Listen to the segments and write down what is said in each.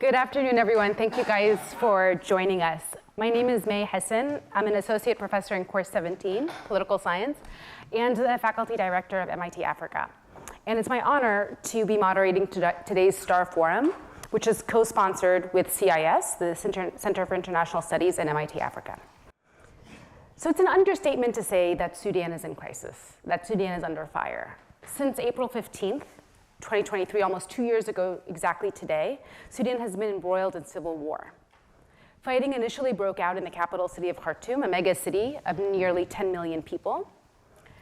Good afternoon, everyone. Thank you guys for joining us. My name is Mai Hassan. I'm an associate professor in course 17, political science, and the faculty director of MIT Africa. And it's my honor to be moderating today's Starr Forum, which is co-sponsored with CSIS, the Center for International Studies, and MIT Africa. So it's an understatement to say that Sudan is in crisis, that Sudan is under fire. Since April 15th, 2023, almost 2 years ago exactly today, Sudan has been embroiled in civil war. Fighting initially broke out in the capital city of Khartoum, a mega city of nearly 10 million people.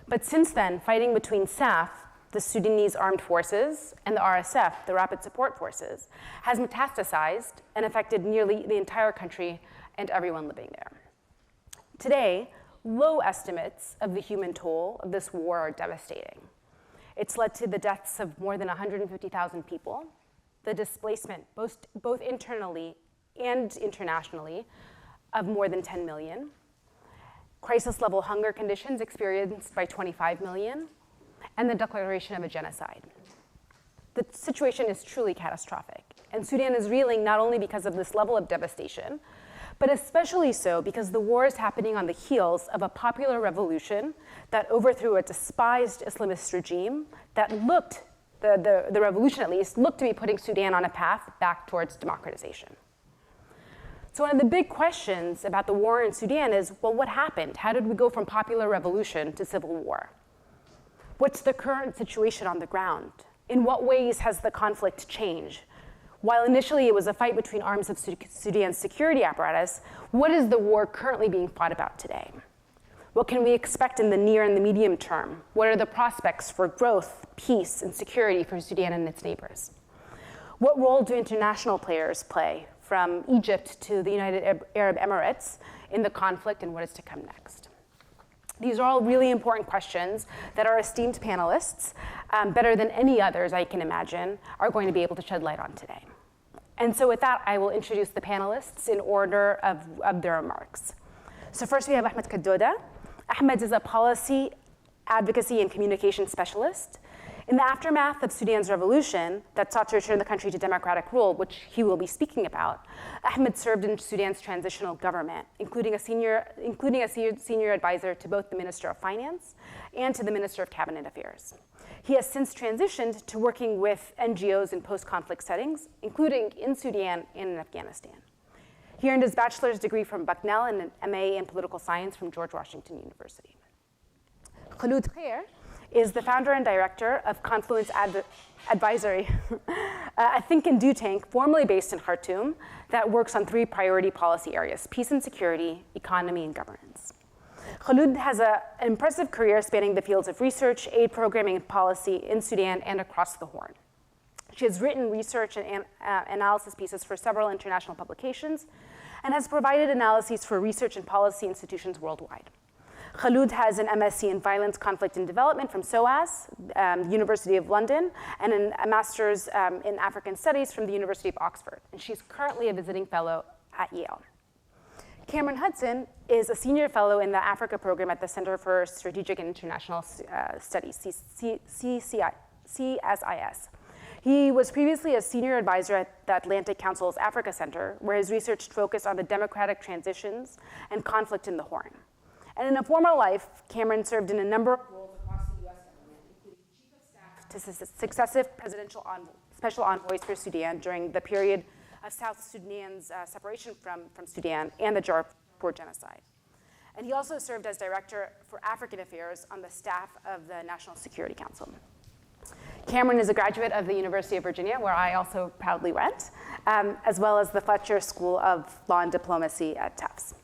But since then, fighting between SAF, the Sudanese armed forces, and the RSF, the Rapid Support Forces, has metastasized and affected nearly the entire country and everyone living there. Today, low estimates of the human toll of this war are devastating. It's led to the deaths of more than 150,000 people, the displacement, both internally and internationally, of more than 10 million, crisis-level hunger conditions experienced by 25 million, and the declaration of a genocide. The situation is truly catastrophic, and Sudan is reeling not only because of this level of devastation, but especially so because the war is happening on the heels of a popular revolution that overthrew a despised Islamist regime that looked, the revolution at least, looked to be putting Sudan on a path back towards democratization. So one of the big questions about the war in Sudan is, well, what happened? How did we go from popular revolution to civil war? What's the current situation on the ground? In what ways has the conflict changed? While initially it was a fight between arms of Sudan's security apparatus, what is the war currently being fought about today? What can we expect in the near and the medium term? What are the prospects for growth, peace, and security for Sudan and its neighbors? What role do international players play, from Egypt to the United Arab Emirates, in the conflict, and what is to come next? These are all really important questions that our esteemed panelists, better than any others I can imagine, are going to be able to shed light on today. And so with that, I will introduce the panelists in order of their remarks. So first we have Ahmed Kadoda. Ahmed is a policy, advocacy, and communication specialist. In the aftermath of Sudan's revolution that sought to return the country to democratic rule, which he will be speaking about, Ahmed served in Sudan's transitional government, including a senior advisor to both the Minister of Finance and to the Minister of Cabinet Affairs. He has since transitioned to working with NGOs in post-conflict settings, including in Sudan and in Afghanistan. He earned his bachelor's degree from Bucknell and an MA in political science from George Washington University. Kholood Khair is the founder and director of Confluence Advisory, a think and do tank formerly based in Khartoum that works on 3 priority policy areas: peace and security, economy, and governance. Kholood has an impressive career spanning the fields of research, aid programming, and policy in Sudan and across the Horn. She has written research and analysis pieces for several international publications and has provided analyses for research and policy institutions worldwide. Kholood has an MSc in Violence, Conflict, and Development from SOAS, University of London, and a master's in African Studies from the University of Oxford. And she's currently a visiting fellow at Yale. Cameron Hudson is a senior fellow in the Africa program at the Center for Strategic and International Studies, CSIS. He was previously a senior advisor at the Atlantic Council's Africa Center, where his research focused on the democratic transitions and conflict in the Horn. And in a former life, Cameron served in a number of roles across the US government, including chief of staff to successive presidential special envoys for Sudan during the period of South Sudan's separation from Sudan and the Darfur genocide. And he also served as director for African Affairs on the staff of the National Security Council. Cameron is a graduate of the University of Virginia, where I also proudly went, as well as the Fletcher School of Law and Diplomacy at Tufts.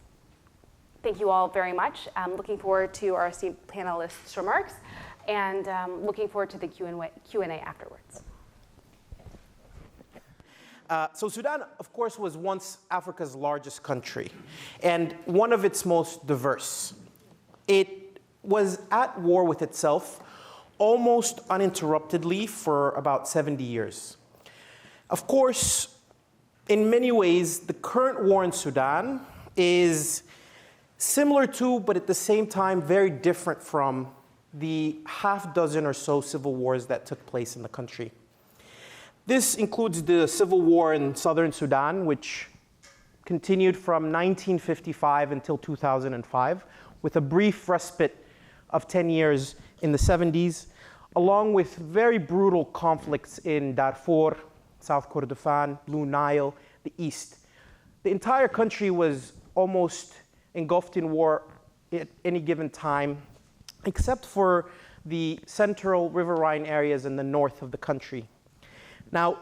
Thank you all very much. I'm looking forward to our esteemed panelists' remarks, and looking forward to the Q&A afterwards. So Sudan, of course, was once Africa's largest country and one of its most diverse. It was at war with itself almost uninterruptedly for about 70 years. Of course, in many ways, the current war in Sudan is similar to, but at the same time, very different from the half dozen or so civil wars that took place in the country. This includes the civil war in southern Sudan, which continued from 1955 until 2005, with a brief respite of 10 years in the 70s, along with very brutal conflicts in Darfur, South Kordofan, Blue Nile, the East. The entire country was almost engulfed in war at any given time, except for the central riverine areas in the north of the country. Now,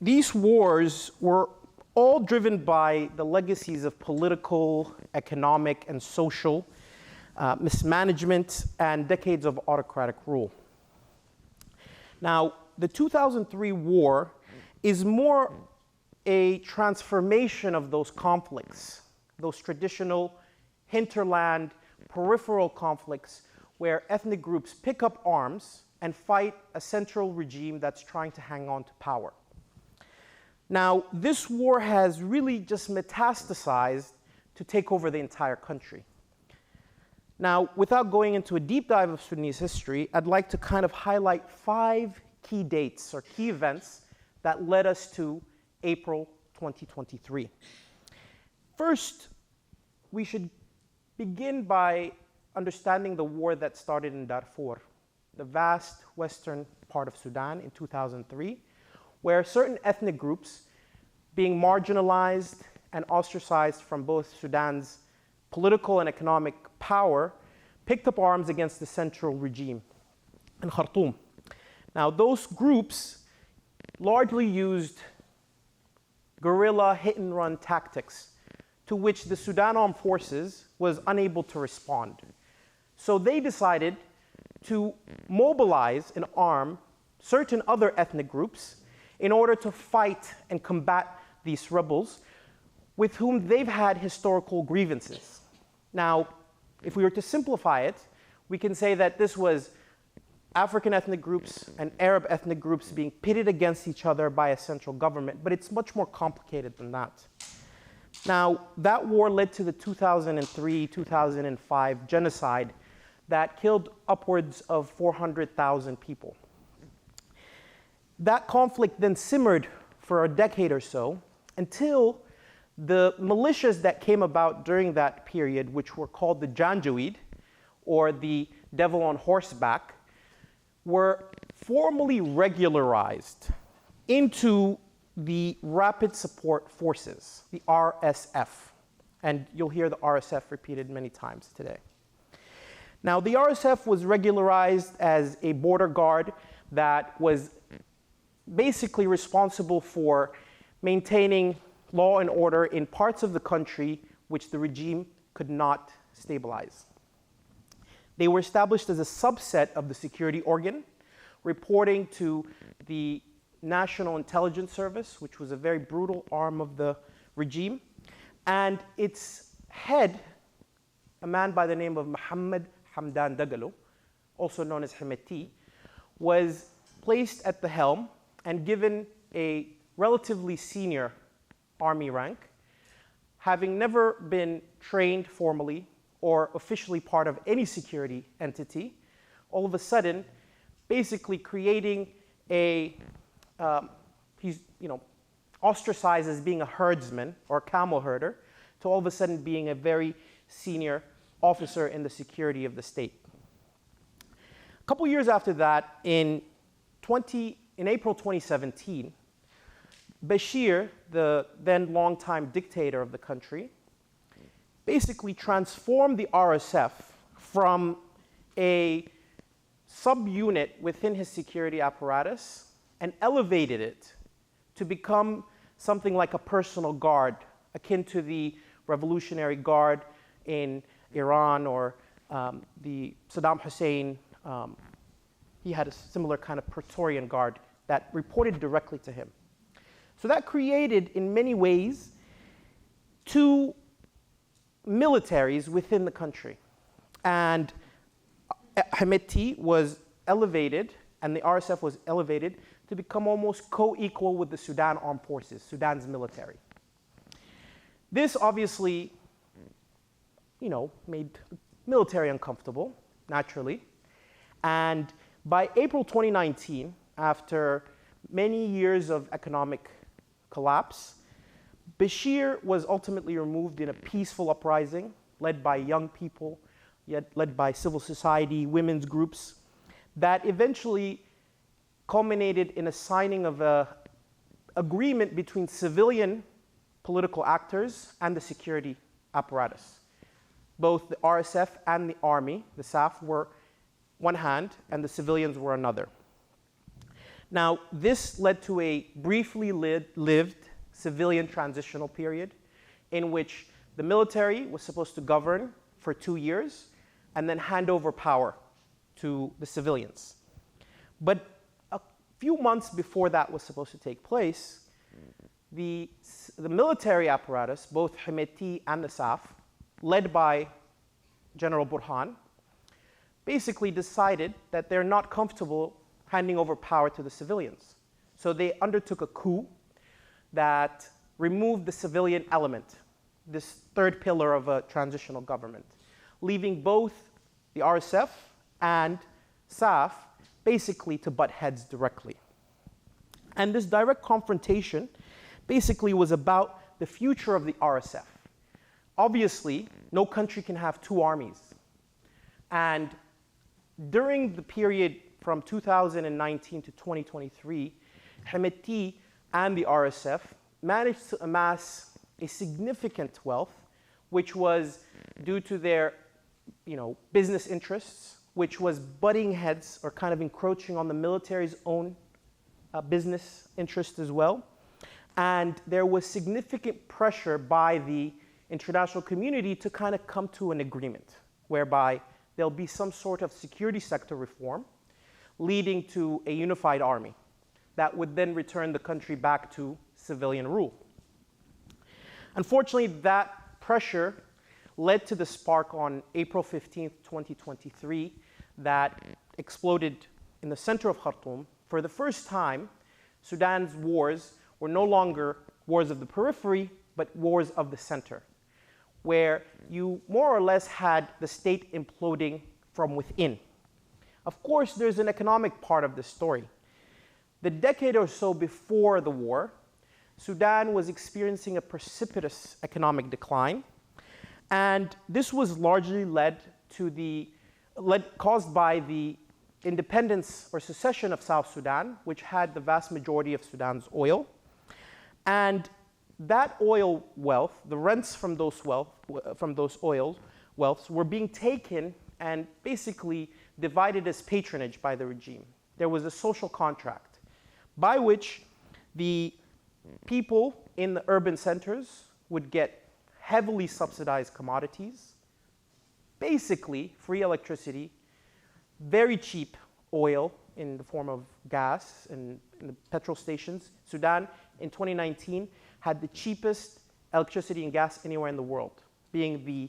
these wars were all driven by the legacies of political, economic, and social mismanagement and decades of autocratic rule. Now, the 2003 war is more a transformation of those conflicts, those traditional hinterland, peripheral conflicts where ethnic groups pick up arms and fight a central regime that's trying to hang on to power. Now, this war has really just metastasized to take over the entire country. Now, without going into a deep dive of Sudanese history, I'd like to kind of highlight 5 key dates or key events that led us to April 2023. First, we should begin by understanding the war that started in Darfur, the vast western part of Sudan in 2003, where certain ethnic groups being marginalized and ostracized from both Sudan's political and economic power picked up arms against the central regime in Khartoum. Now, those groups largely used guerrilla hit-and-run tactics to which the Sudan Armed Forces was unable to respond. So they decided to mobilize and arm certain other ethnic groups in order to fight and combat these rebels with whom they've had historical grievances. Now, if we were to simplify it, we can say that this was African ethnic groups and Arab ethnic groups being pitted against each other by a central government, but it's much more complicated than that. Now, that war led to the 2003-2005 genocide that killed upwards of 400,000 people. That conflict then simmered for a decade or so until the militias that came about during that period, which were called the Janjaweed, or the devil on horseback, were formally regularized into the Rapid Support Forces, the RSF. And you'll hear the RSF repeated many times today. Now, the RSF was regularized as a border guard that was basically responsible for maintaining law and order in parts of the country which the regime could not stabilize. They were established as a subset of the security organ, reporting to the National Intelligence Service, which was a very brutal arm of the regime. And its head, a man by the name of Mohammed Hamdan Dagalo, also known as Hemeti, was placed at the helm and given a relatively senior army rank, having never been trained formally or officially part of any security entity, all of a sudden, basically creating he's ostracized as being a herdsman or a camel herder, to all of a sudden being a very senior officer in the security of the state. A couple years after that, in April 2017, Bashir, the then longtime dictator of the country, basically transformed the RSF from a subunit within his security apparatus and elevated it to become something like a personal guard, akin to the Revolutionary Guard in Iran or the Saddam Hussein. He had a similar kind of Praetorian Guard that reported directly to him. So that created, in many ways, 2 militaries within the country. And Hemeti was elevated, and the RSF was elevated to become almost co-equal with the Sudan Armed Forces, Sudan's military. This obviously, made the military uncomfortable, naturally. And by April 2019, after many years of economic collapse, Bashir was ultimately removed in a peaceful uprising led by young people, yet led by civil society, women's groups, that eventually culminated in a signing of an agreement between civilian political actors and the security apparatus. Both the RSF and the army, the SAF, were one hand and the civilians were another. Now, this led to a briefly lived civilian transitional period in which the military was supposed to govern for 2 years and then hand over power to the civilians. But a few months before that was supposed to take place, the military apparatus, both Hemeti and the SAF, led by General Burhan, basically decided that they're not comfortable handing over power to the civilians. So they undertook a coup that removed the civilian element, this third pillar of a transitional government, leaving both the RSF and SAF basically to butt heads directly. And this direct confrontation basically was about the future of the RSF. Obviously, no country can have two armies. And during the period from 2019 to 2023, Hemeti and the RSF managed to amass a significant wealth, which was due to their business interests, which was butting heads or kind of encroaching on the military's own business interest as well. And there was significant pressure by the international community to kind of come to an agreement whereby there'll be some sort of security sector reform leading to a unified army that would then return the country back to civilian rule. Unfortunately, that pressure led to the spark on April 15th, 2023, that exploded in the center of Khartoum. For the first time, Sudan's wars were no longer wars of the periphery, but wars of the center, where you more or less had the state imploding from within. Of course, there's an economic part of this story. The decade or so before the war, Sudan was experiencing a precipitous economic decline, and this was largely caused by the independence or secession of South Sudan, which had the vast majority of Sudan's oil. And that oil wealth, the rents from those oil wealths were being taken and basically divided as patronage by the regime. There was a social contract by which the people in the urban centers would get heavily subsidized commodities, basically free electricity, very cheap oil in the form of gas and in the petrol stations. Sudan in 2019 had the cheapest electricity and gas anywhere in the world, being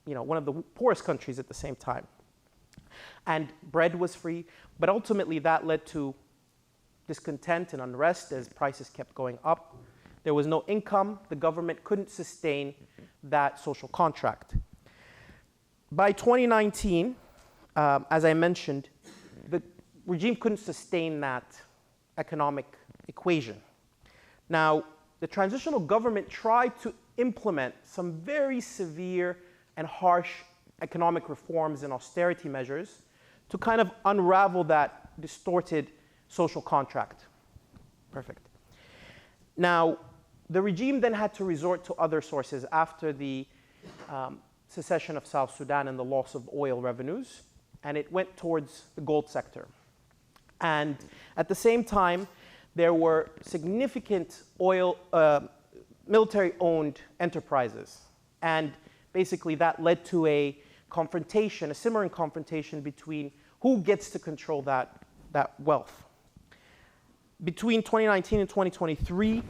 one of the poorest countries at the same time. And bread was free, but ultimately that led to discontent and unrest as prices kept going up. There was no income. The government couldn't sustain that social contract. By 2019, as I mentioned, the regime couldn't sustain that economic equation. Now, the transitional government tried to implement some very severe and harsh economic reforms and austerity measures to kind of unravel that distorted social contract. Perfect. Now, the regime then had to resort to other sources after the secession of South Sudan and the loss of oil revenues, and it went towards the gold sector. And at the same time, there were significant military-owned enterprises. And basically that led to a simmering confrontation between who gets to control that wealth. Between 2019 and 2023,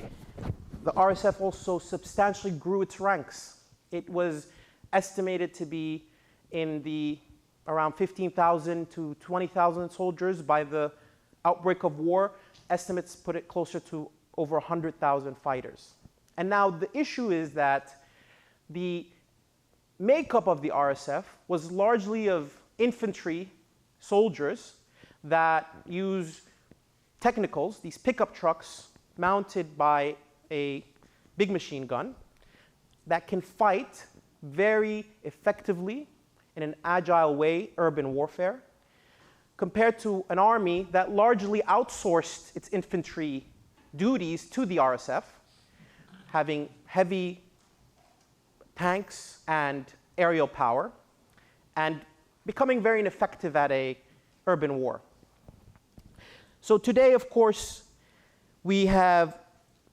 the RSF also substantially grew its ranks. It was estimated to be in around 15,000 to 20,000 soldiers. By the outbreak of war, estimates put it closer to over 100,000 fighters. And now the issue is that the makeup of the RSF was largely of infantry soldiers that use technicals, these pickup trucks mounted by a big machine gun that can fight very effectively in an agile way urban warfare, compared to an army that largely outsourced its infantry duties to the RSF, having heavy tanks and aerial power, and becoming very ineffective at an urban war. So today, of course, we have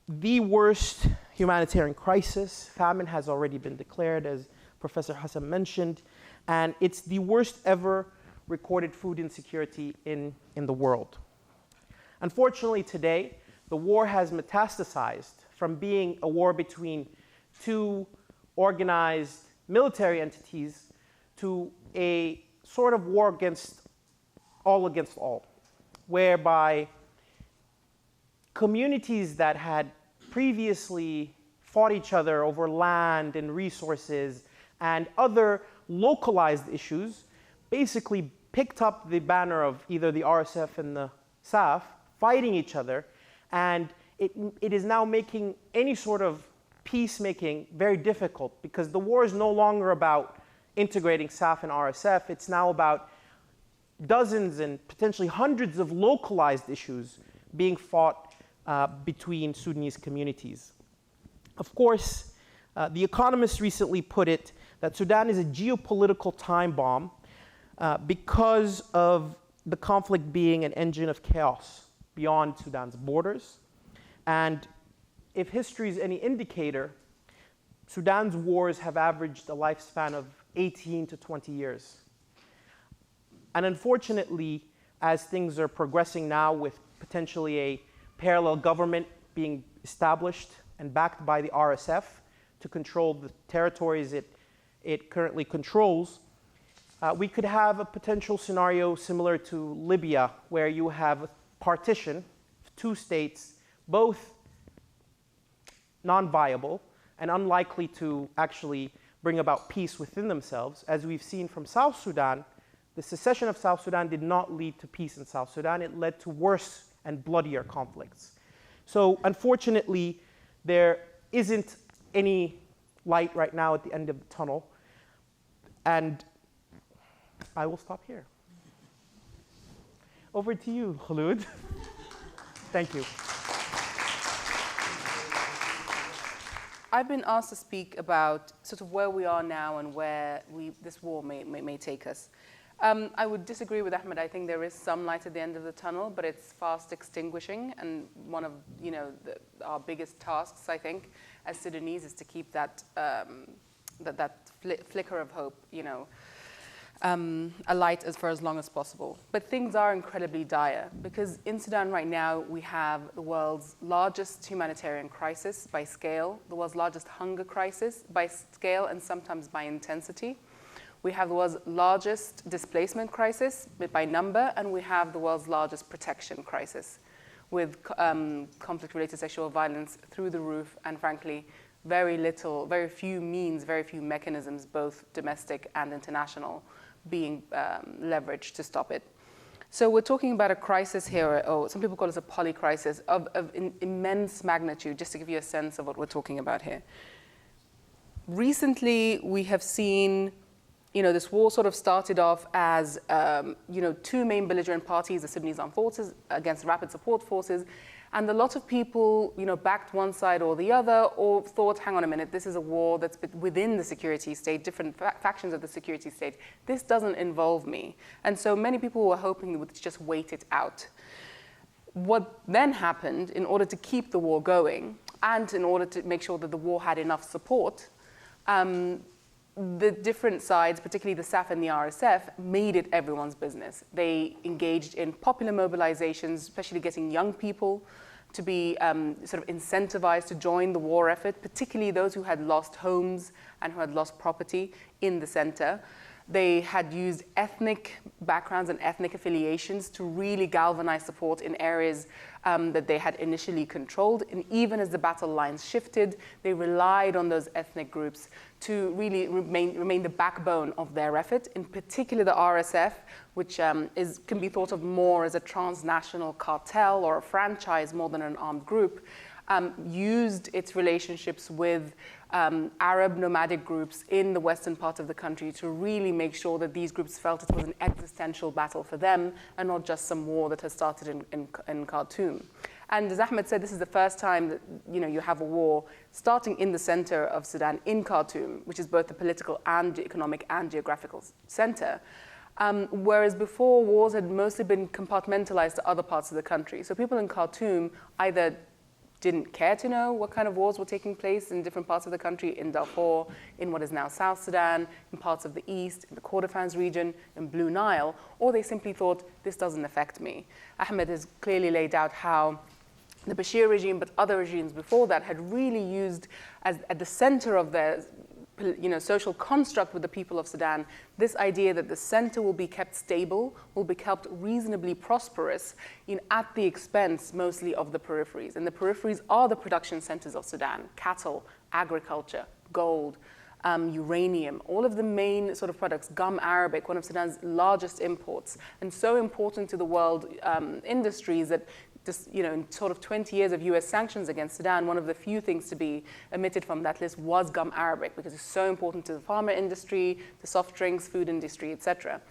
the worst humanitarian crisis. Famine has already been declared, as Professor Hassan mentioned, and it's the worst ever recorded food insecurity in the world. Unfortunately, today, the war has metastasized from being a war between two organized military entities to a sort of war against all, whereby communities that had previously fought each other over land and resources and other localized issues basically picked up the banner of either the RSF and the SAF fighting each other, and it is now making any sort of peacemaking very difficult, because the war is no longer about integrating SAF and RSF. It's now about dozens and potentially hundreds of localized issues being fought between Sudanese communities. Of course, The Economist recently put it that Sudan is a geopolitical time bomb because of the conflict being an engine of chaos beyond Sudan's borders. And if history is any indicator, Sudan's wars have averaged a lifespan of 18 to 20 years. And unfortunately, as things are progressing now with potentially a parallel government being established and backed by the RSF to control the territories it currently controls, we could have a potential scenario similar to Libya, where you have a partition of two states, both non-viable and unlikely to actually bring about peace within themselves. As we've seen from South Sudan, the secession of South Sudan did not lead to peace in South Sudan. It led to worse and bloodier conflicts. So unfortunately, there isn't any light right now at the end of the tunnel. And I will stop here. Over to you, Kholood. Thank you. I've been asked to speak about sort of where we are now and where this war may take us. I would disagree with Ahmed. I think there is some light at the end of the tunnel, but it's fast extinguishing. And one of our biggest tasks, I think, as Sudanese, is to keep that flicker of hope, alight for as long as possible. But things are incredibly dire, because in Sudan right now we have the world's largest humanitarian crisis by scale, the world's largest hunger crisis by scale and sometimes by intensity. We have the world's largest displacement crisis by number, and we have the world's largest protection crisis, with conflict-related sexual violence through the roof, and frankly, very few mechanisms, both domestic and international, being leveraged to stop it. So we're talking about a crisis here, or some people call it a polycrisis, of immense magnitude, just to give you a sense of what we're talking about here. Recently, we have seen this war sort of started off as, two main belligerent parties, the Sudanese armed forces against rapid support forces, and a lot of people, backed one side or the other, or thought, hang on a minute, this is a war that's within the security state, different factions of the security state. This doesn't involve me. And so many people were hoping they would just wait it out. What then happened, in order to keep the war going, and in order to make sure that the war had enough support, the different sides, particularly the SAF and the RSF, made it everyone's business. They engaged in popular mobilizations, especially getting young people to be sort of incentivized to join the war effort, particularly those who had lost homes and who had lost property in the center. They had used ethnic backgrounds and ethnic affiliations to really galvanize support in areas that they had initially controlled. And even as the battle lines shifted, they relied on those ethnic groups to really remain the backbone of their effort, in particular the RSF, which can be thought of more as a transnational cartel or a franchise more than an armed group, used its relationships with Arab nomadic groups in the western part of the country to really make sure that these groups felt it was an existential battle for them and not just some war that has started in Khartoum. And as Ahmed said, this is the first time that you have a war starting in the center of Sudan, in Khartoum, which is both the political and economic and geographical center. Whereas before, wars had mostly been compartmentalized to other parts of the country. So people in Khartoum either didn't care to know what kind of wars were taking place in different parts of the country, in Darfur, in what is now South Sudan, in parts of the east, in the Kordofans region, in Blue Nile, or they simply thought, this doesn't affect me. Ahmed has clearly laid out how the Bashir regime, but other regimes before that, had really used as at the center of their social construct with the people of Sudan, this idea that the center will be kept stable, will be kept reasonably prosperous at the expense mostly of the peripheries. And the peripheries are the production centers of Sudan: cattle, agriculture, gold, uranium, all of the main sort of products, gum arabic, one of Sudan's largest imports, and so important to the world industries that in sort of 20 years of US sanctions against Sudan, one of the few things to be omitted from that list was gum arabic, because it's so important to the pharma industry, the soft drinks, food industry, etc.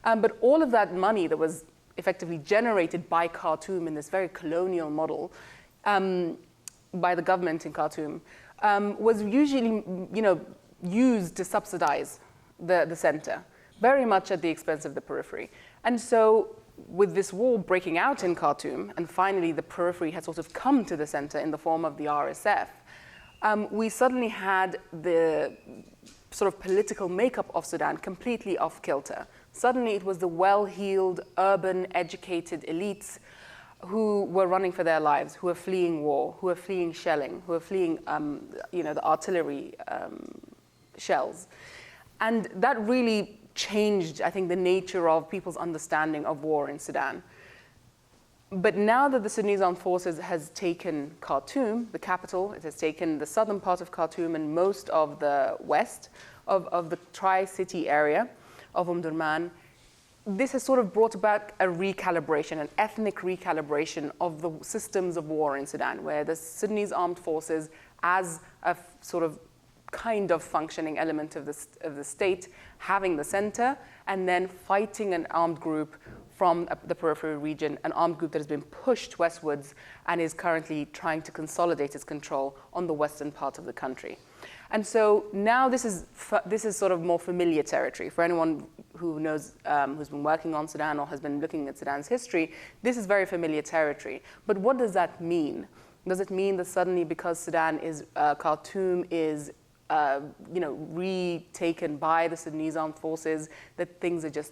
But all of that money that was effectively generated by Khartoum in this very colonial model, by the government in Khartoum, was usually used to subsidize the center, very much at the expense of the periphery. And so with this war breaking out in Khartoum, and finally the periphery had sort of come to the center in the form of the RSF, we suddenly had the sort of political makeup of Sudan completely off kilter. Suddenly it was the well-heeled, urban, educated elites who were running for their lives, who were fleeing war, who were fleeing shelling, who were fleeing the artillery shells. And that really changed, I think, the nature of people's understanding of war in Sudan. But now that the Sudanese Armed Forces has taken Khartoum, the capital, it has taken the southern part of Khartoum and most of the west of the Tri-City area of Durman, this has sort of brought about a recalibration, an ethnic recalibration of the systems of war in Sudan, where the Sudanese Armed Forces, as a sort of kind of functioning element of the state, having the center, and then fighting an armed group from the peripheral region, an armed group that has been pushed westwards and is currently trying to consolidate its control on the western part of the country. And so now this is sort of more familiar territory. For anyone who knows, who's been working on Sudan or has been looking at Sudan's history, this is very familiar territory. But what does that mean? Does it mean that suddenly, because Sudan is, Khartoum is retaken by the Sudanese Armed Forces, that things are just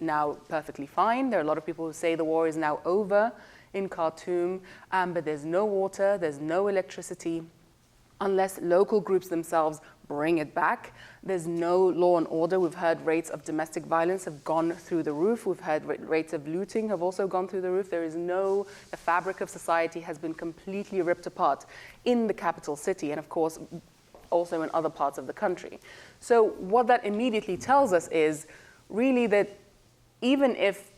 now perfectly fine? There are a lot of people who say the war is now over in Khartoum, but there's no water, there's no electricity, unless local groups themselves bring it back. There's no law and order. We've heard rates of domestic violence have gone through the roof. We've heard rates of looting have also gone through the roof. The fabric of society has been completely ripped apart in the capital city, and of course, also in other parts of the country. So what that immediately tells us is really that even if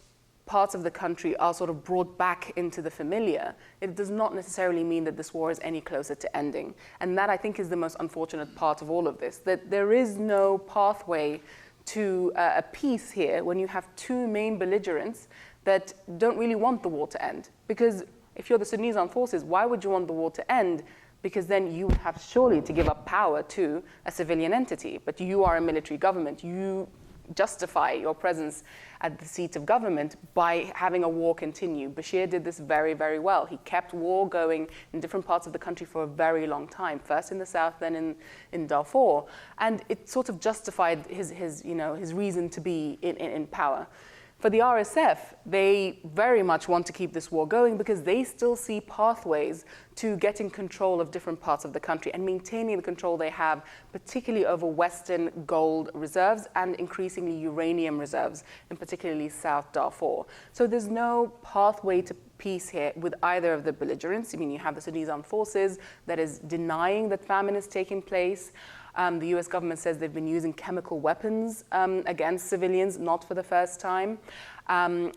parts of the country are sort of brought back into the familiar, it does not necessarily mean that this war is any closer to ending. And that, I think, is the most unfortunate part of all of this, that there is no pathway to a peace here when you have two main belligerents that don't really want the war to end. Because if you're the Sudanese Armed Forces, why would you want the war to end? Because then you would have surely to give up power to a civilian entity. But you are a military government. You justify your presence at the seat of government by having a war continue. Bashir did this very, very well. He kept war going in different parts of the country for a very long time, first in the south, then in Darfur. And it sort of justified his reason to be in power. For the RSF, they very much want to keep this war going because they still see pathways to getting control of different parts of the country and maintaining the control they have, particularly over Western gold reserves and increasingly uranium reserves, in particularly South Darfur. So there's no pathway to peace here with either of the belligerents. I mean, you have the Sudanese armed forces that is denying that famine is taking place. The US government says they've been using chemical weapons against civilians, not for the first time.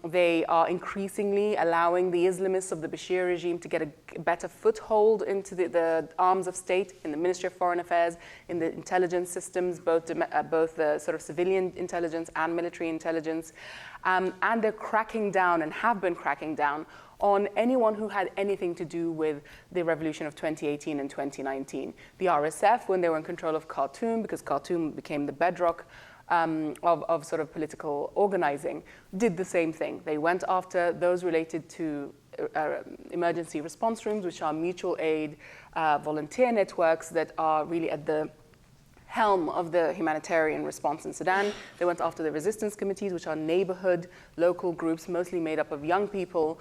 They are increasingly allowing the Islamists of the Bashir regime to get a better foothold into the arms of state, in the Ministry of Foreign Affairs, in the intelligence systems, both the sort of civilian intelligence and military intelligence. And they're cracking down and have been cracking down on anyone who had anything to do with the revolution of 2018 and 2019. The RSF, when they were in control of Khartoum, because Khartoum became the bedrock of sort of political organizing, did the same thing. They went after those related to emergency response rooms, which are mutual aid volunteer networks that are really at the helm of the humanitarian response in Sudan. They went after the resistance committees, which are neighborhood, local groups, mostly made up of young people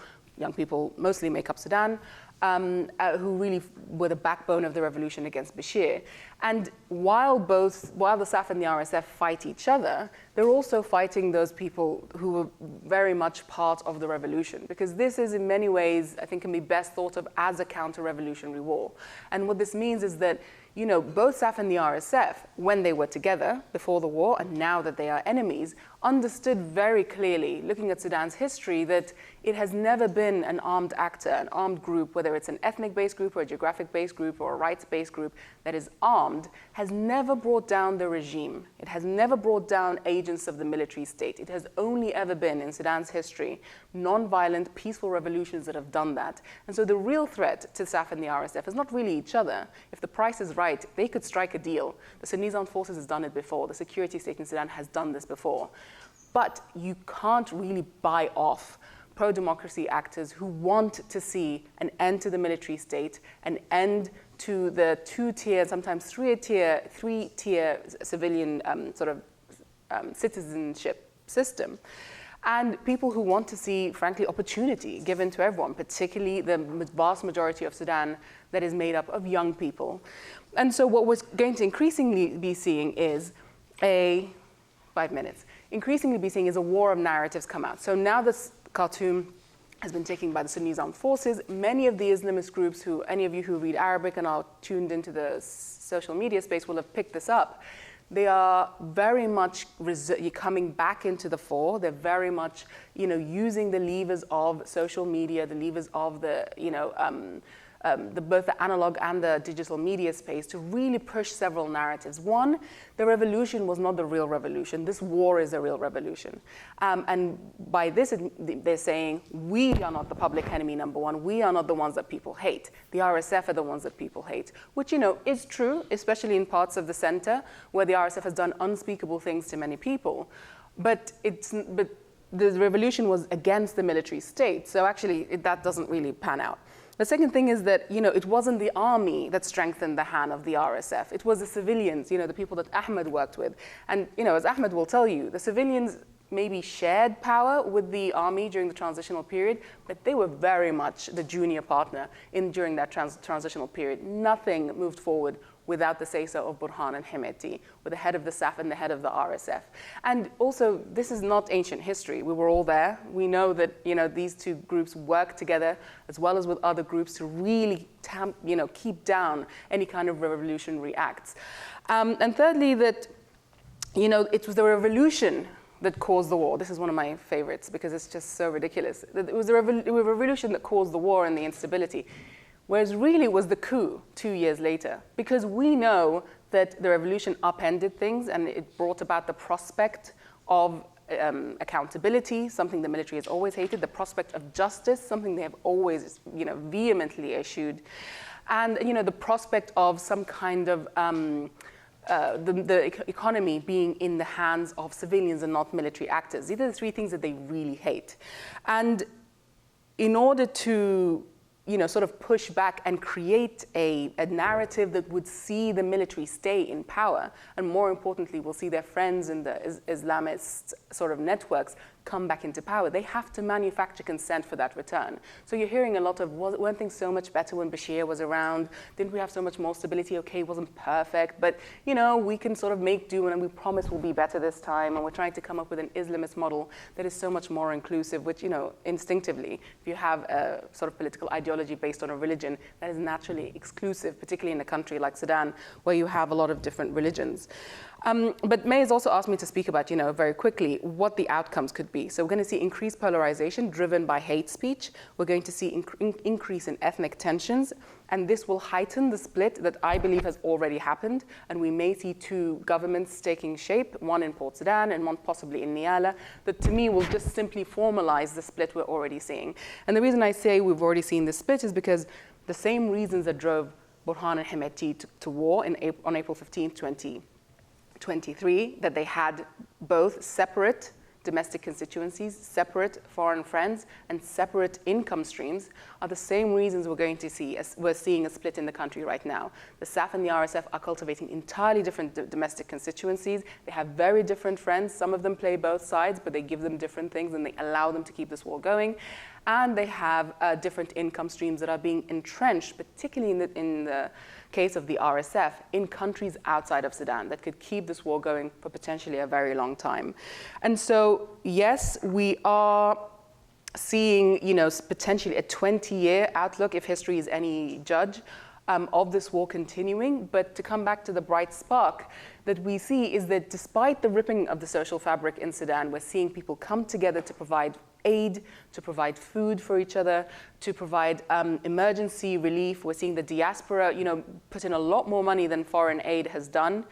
mostly make up Sudan, who really were the backbone of the revolution against Bashir. And while the SAF and the RSF fight each other, they're also fighting those people who were very much part of the revolution, because this is in many ways, I think, can be best thought of as a counter-revolutionary war. And what this means is that, you know, both SAF and the RSF, when they were together before the war and now that they are enemies, understood very clearly, looking at Sudan's history, that it has never been an armed actor, an armed group, whether it's an ethnic-based group or a geographic-based group or a rights-based group that is armed, has never brought down the regime. It has never brought down agents of the military state. It has only ever been, in Sudan's history, non-violent, peaceful revolutions that have done that. And so the real threat to SAF and the RSF is not really each other. If the price is right, they could strike a deal. The Sudanese armed forces has done it before. The security state in Sudan has done this before. But you can't really buy off pro-democracy actors who want to see an end to the military state, an end to the two-tier, sometimes three-tier civilian citizenship system. And people who want to see, frankly, opportunity given to everyone, particularly the vast majority of Sudan that is made up of young people. And so what we're going to increasingly be seeing is increasingly be seeing is a war of narratives come out. So now this Khartoum has been taken by the Sudanese armed forces. Many of the Islamist groups, any of you who read Arabic and are tuned into the social media space will have picked this up. They are very much coming back into the fore. They're very much, using the levers of social media, the levers of the, both the analog and the digital media space to really push several narratives. One, the revolution was not the real revolution. This war is a real revolution. And by this, they're saying, we are not the public enemy number one. We are not the ones that people hate. The RSF are the ones that people hate, which, is true, especially in parts of the center where the RSF has done unspeakable things to many people. But the revolution was against the military state. So actually, that doesn't really pan out. The second thing is that, it wasn't the army that strengthened the hand of the RSF. It was the civilians, the people that Ahmed worked with. And, as Ahmed will tell you, the civilians maybe shared power with the army during the transitional period, but they were very much the junior partner during that transitional period. Nothing moved forward without the say-so of Burhan and Hemeti, with the head of the SAF and the head of the RSF. And also, this is not ancient history. We were all there. We know that these two groups work together, as well as with other groups, to really keep down any kind of revolutionary acts. And thirdly, that it was the revolution that caused the war. This is one of my favorites because it's just so ridiculous. It was the revolution that caused the war and the instability. Whereas really it was the coup 2 years later, because we know that the revolution upended things and it brought about the prospect of accountability, something the military has always hated, the prospect of justice, something they have always vehemently eschewed, and the prospect of some kind of the economy being in the hands of civilians and not military actors. These are the three things that they really hate. And in order to sort of push back and create a narrative that would see the military stay in power, and more importantly, will see their friends in the Islamist sort of networks come back into power, they have to manufacture consent for that return. So you're hearing a lot of, weren't things so much better when Bashir was around? Didn't we have so much more stability? Okay, it wasn't perfect, but we can sort of make do, and we promise we'll be better this time. And we're trying to come up with an Islamist model that is so much more inclusive, which, instinctively, if you have a sort of political ideology based on a religion, that is naturally exclusive, particularly in a country like Sudan, where you have a lot of different religions. But May has also asked me to speak about, very quickly, what the outcomes could be. So we're going to see increased polarization driven by hate speech. We're going to see increase in ethnic tensions, and this will heighten the split that I believe has already happened. And we may see two governments taking shape, one in Port Sudan and one possibly in Niala, that to me will just simply formalize the split we're already seeing. And the reason I say we've already seen this split is because the same reasons that drove Burhan and Hemeti to war on April 15, 2023, that they had both separate domestic constituencies, separate foreign friends, and separate income streams, are the same reasons we're going to see as we're seeing a split in the country right now. The SAF and the RSF are cultivating entirely different domestic constituencies. They have very different friends. Some of them play both sides, but they give them different things and they allow them to keep this war going. And they have different income streams that are being entrenched, particularly in the case of the RSF, in countries outside of Sudan that could keep this war going for potentially a very long time. And so, yes, we are seeing, potentially a 20-year outlook, if history is any judge, of this war continuing. But to come back to the bright spark that we see is that despite the ripping of the social fabric in Sudan, we're seeing people come together to provide aid, to provide food for each other, to provide emergency relief. We're seeing the diaspora, put in a lot more money than foreign aid has done,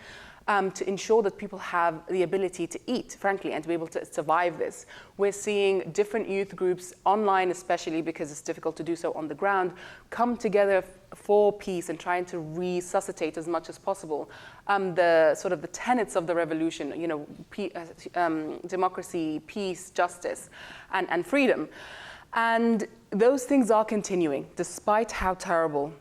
to ensure that people have the ability to eat, frankly, and to be able to survive this. We're seeing different youth groups, online especially, because it's difficult to do so on the ground, come together for peace and trying to resuscitate as much as possible the tenets of the revolution, democracy, peace, justice, and freedom. And those things are continuing, despite how terrible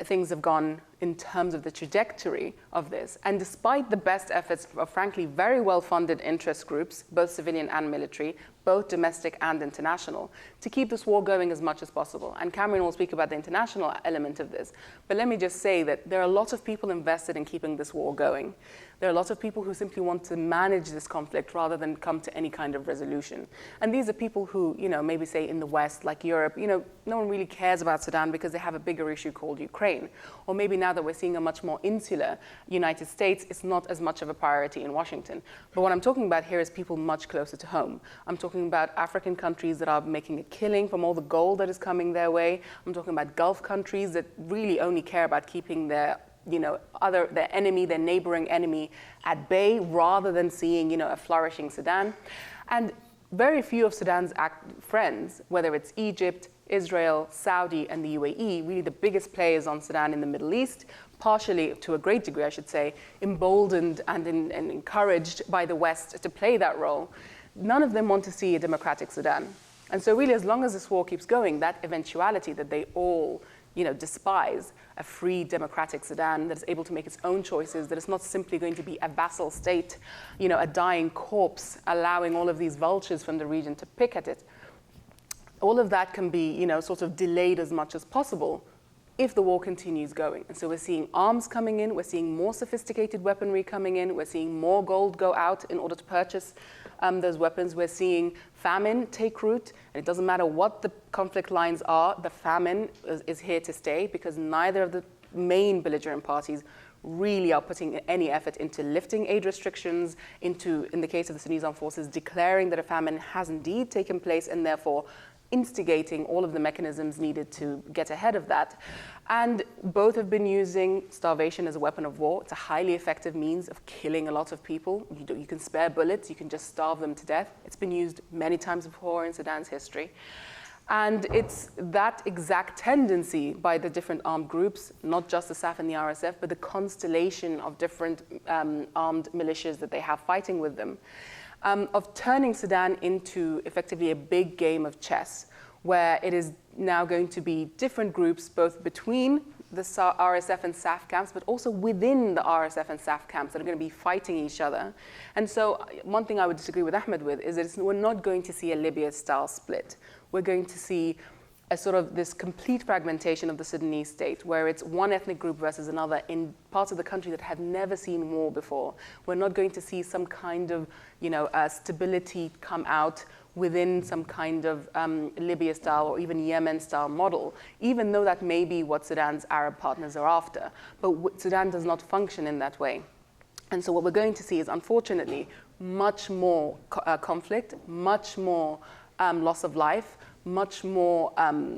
things have gone in terms of the trajectory of this. And despite the best efforts of, frankly, very well-funded interest groups, both civilian and military, both domestic and international, to keep this war going as much as possible. And Cameron will speak about the international element of this. But let me just say that there are a lot of people invested in keeping this war going. There are a lot of people who simply want to manage this conflict rather than come to any kind of resolution. And these are people who, maybe say in the West, like Europe, no one really cares about Sudan because they have a bigger issue called Ukraine. Or maybe now that we're seeing a much more insular United States, it's not as much of a priority in Washington. But what I'm talking about here is people much closer to home. I'm talking about African countries that are making a killing from all the gold that is coming their way. I'm talking about Gulf countries that really only care about keeping their their enemy, their neighboring enemy at bay, rather than seeing, a flourishing Sudan. And very few of Sudan's friends, whether it's Egypt, Israel, Saudi, and the UAE, really the biggest players on Sudan in the Middle East, partially, to a great degree, I should say, emboldened and encouraged by the West to play that role. None of them want to see a democratic Sudan. And so really, as long as this war keeps going, that eventuality that they all despise, a free democratic Sudan that is able to make its own choices, that is not simply going to be a vassal state, a dying corpse, allowing all of these vultures from the region to pick at it. All of that can be, sort of delayed as much as possible if the war continues going. And so we're seeing arms coming in, we're seeing more sophisticated weaponry coming in, we're seeing more gold go out in order to purchase those weapons. We're seeing famine take root, and it doesn't matter what the conflict lines are, the famine is here to stay, because neither of the main belligerent parties really are putting any effort into lifting aid restrictions, into, in the case of the Sudanese armed forces, declaring that a famine has indeed taken place, and therefore instigating all of the mechanisms needed to get ahead of that. And both have been using starvation as a weapon of war. It's a highly effective means of killing a lot of people. You can spare bullets, you can just starve them to death. It's been used many times before in Sudan's history. And it's that exact tendency by the different armed groups, not just the SAF and the RSF, but the constellation of different armed militias that they have fighting with them, of turning Sudan into effectively a big game of chess, where it is now going to be different groups, both between the RSF and SAF camps, but also within the RSF and SAF camps that are going to be fighting each other. And so one thing I would disagree with Ahmed with is that we're not going to see a Libya-style split. We're going to see a sort of this complete fragmentation of the Sudanese state, where it's one ethnic group versus another in parts of the country that have never seen war before. We're not going to see some kind of, stability come out within some kind of Libya-style or even Yemen-style model, even though that may be what Sudan's Arab partners are after. But Sudan does not function in that way. And so what we're going to see is, unfortunately, much more conflict, much more loss of life, much more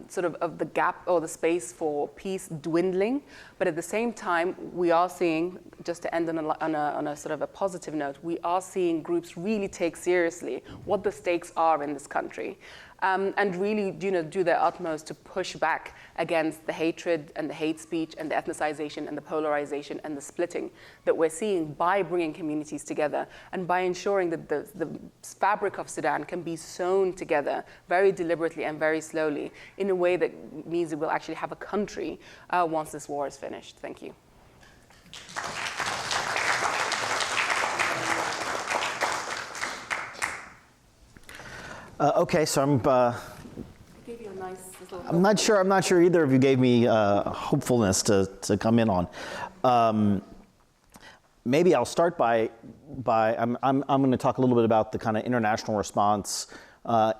sort of the gap or the space for peace dwindling. But at the same time, we are seeing, just to end on a sort of a positive note, we are seeing groups really take seriously what the stakes are in this country. And really do their utmost to push back against the hatred and the hate speech and the ethnicization and the polarization and the splitting that we're seeing by bringing communities together and by ensuring that the fabric of Sudan can be sewn together very deliberately and very slowly in a way that means it will actually have a country once this war is finished. Thank you. Okay, so Gave you a nice little I'm not sure either of you gave me hopefulness to come in on. Maybe I'll start by I'm going to talk a little bit about the kind of international response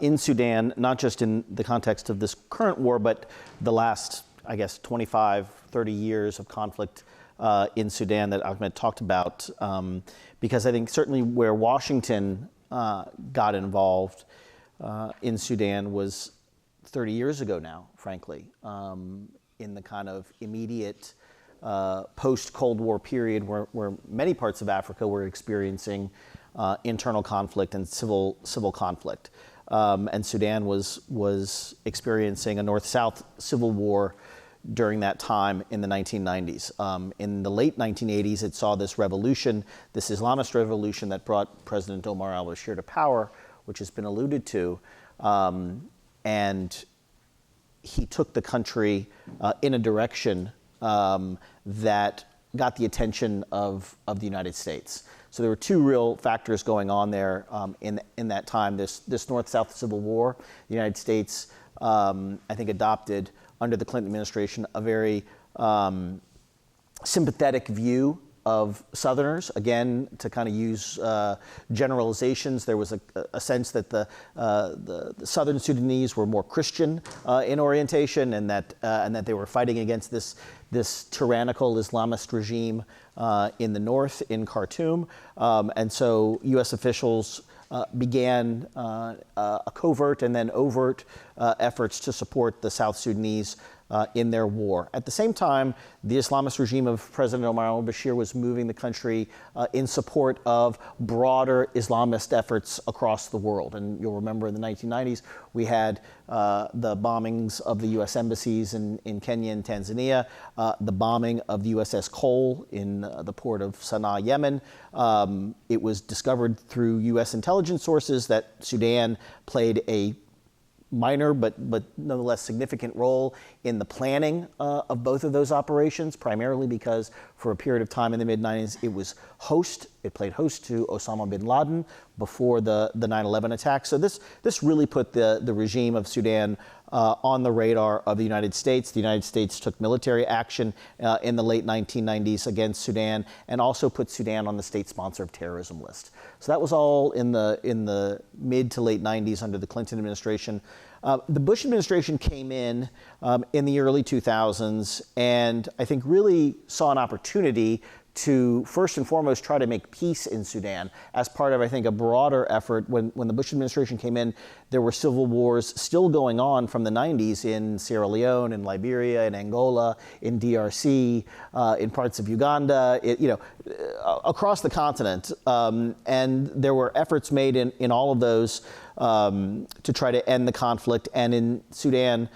in Sudan, not just in the context of this current war, but the last, I guess, 25, 30 years of conflict in Sudan that Ahmed talked about, because I think certainly where Washington got involved in Sudan was 30 years ago now, frankly, in the kind of immediate post-Cold War period where many parts of Africa were experiencing internal conflict and civil conflict. And Sudan was experiencing a North-South civil war during that time in the 1990s. In the late 1980s, it saw this revolution, this Islamist revolution that brought President Omar al-Bashir to power, which has been alluded to, and he took the country in a direction that got the attention of the United States. So there were two real factors going on there in that time. This North-South Civil War, the United States, I think, adopted under the Clinton administration a very sympathetic view of Southerners. Again, to kind of use generalizations, there was a sense that the Southern Sudanese were more Christian in orientation, and that they were fighting against this tyrannical Islamist regime in the north, in Khartoum. And so U.S. officials began a covert and then overt efforts to support the South Sudanese in their war. At the same time, the Islamist regime of President Omar al-Bashir was moving the country in support of broader Islamist efforts across the world. And you'll remember in the 1990s, we had the bombings of the U.S. embassies in Kenya and Tanzania, the bombing of the USS Cole in the port of Sana'a, Yemen. It was discovered through U.S. intelligence sources that Sudan played a minor but nonetheless significant role in the planning of both of those operations, primarily because for a period of time in the mid-90s it played host to Osama bin Laden before the 9/11 attacks. So this really put the regime of Sudan on the radar of the United States. The United States took military action in the late 1990s against Sudan, and also put Sudan on the state sponsor of terrorism list. So that was all in the mid to late 90s under the Clinton administration. The Bush administration came in the early 2000s, and I think really saw an opportunity to first and foremost try to make peace in Sudan as part of, I think, a broader effort. When the Bush administration came in, there were civil wars still going on from the 90s in Sierra Leone, in Liberia, in Angola, in DRC, in parts of Uganda, across the continent. And there were efforts made in all of those to try to end the conflict. And in Sudan,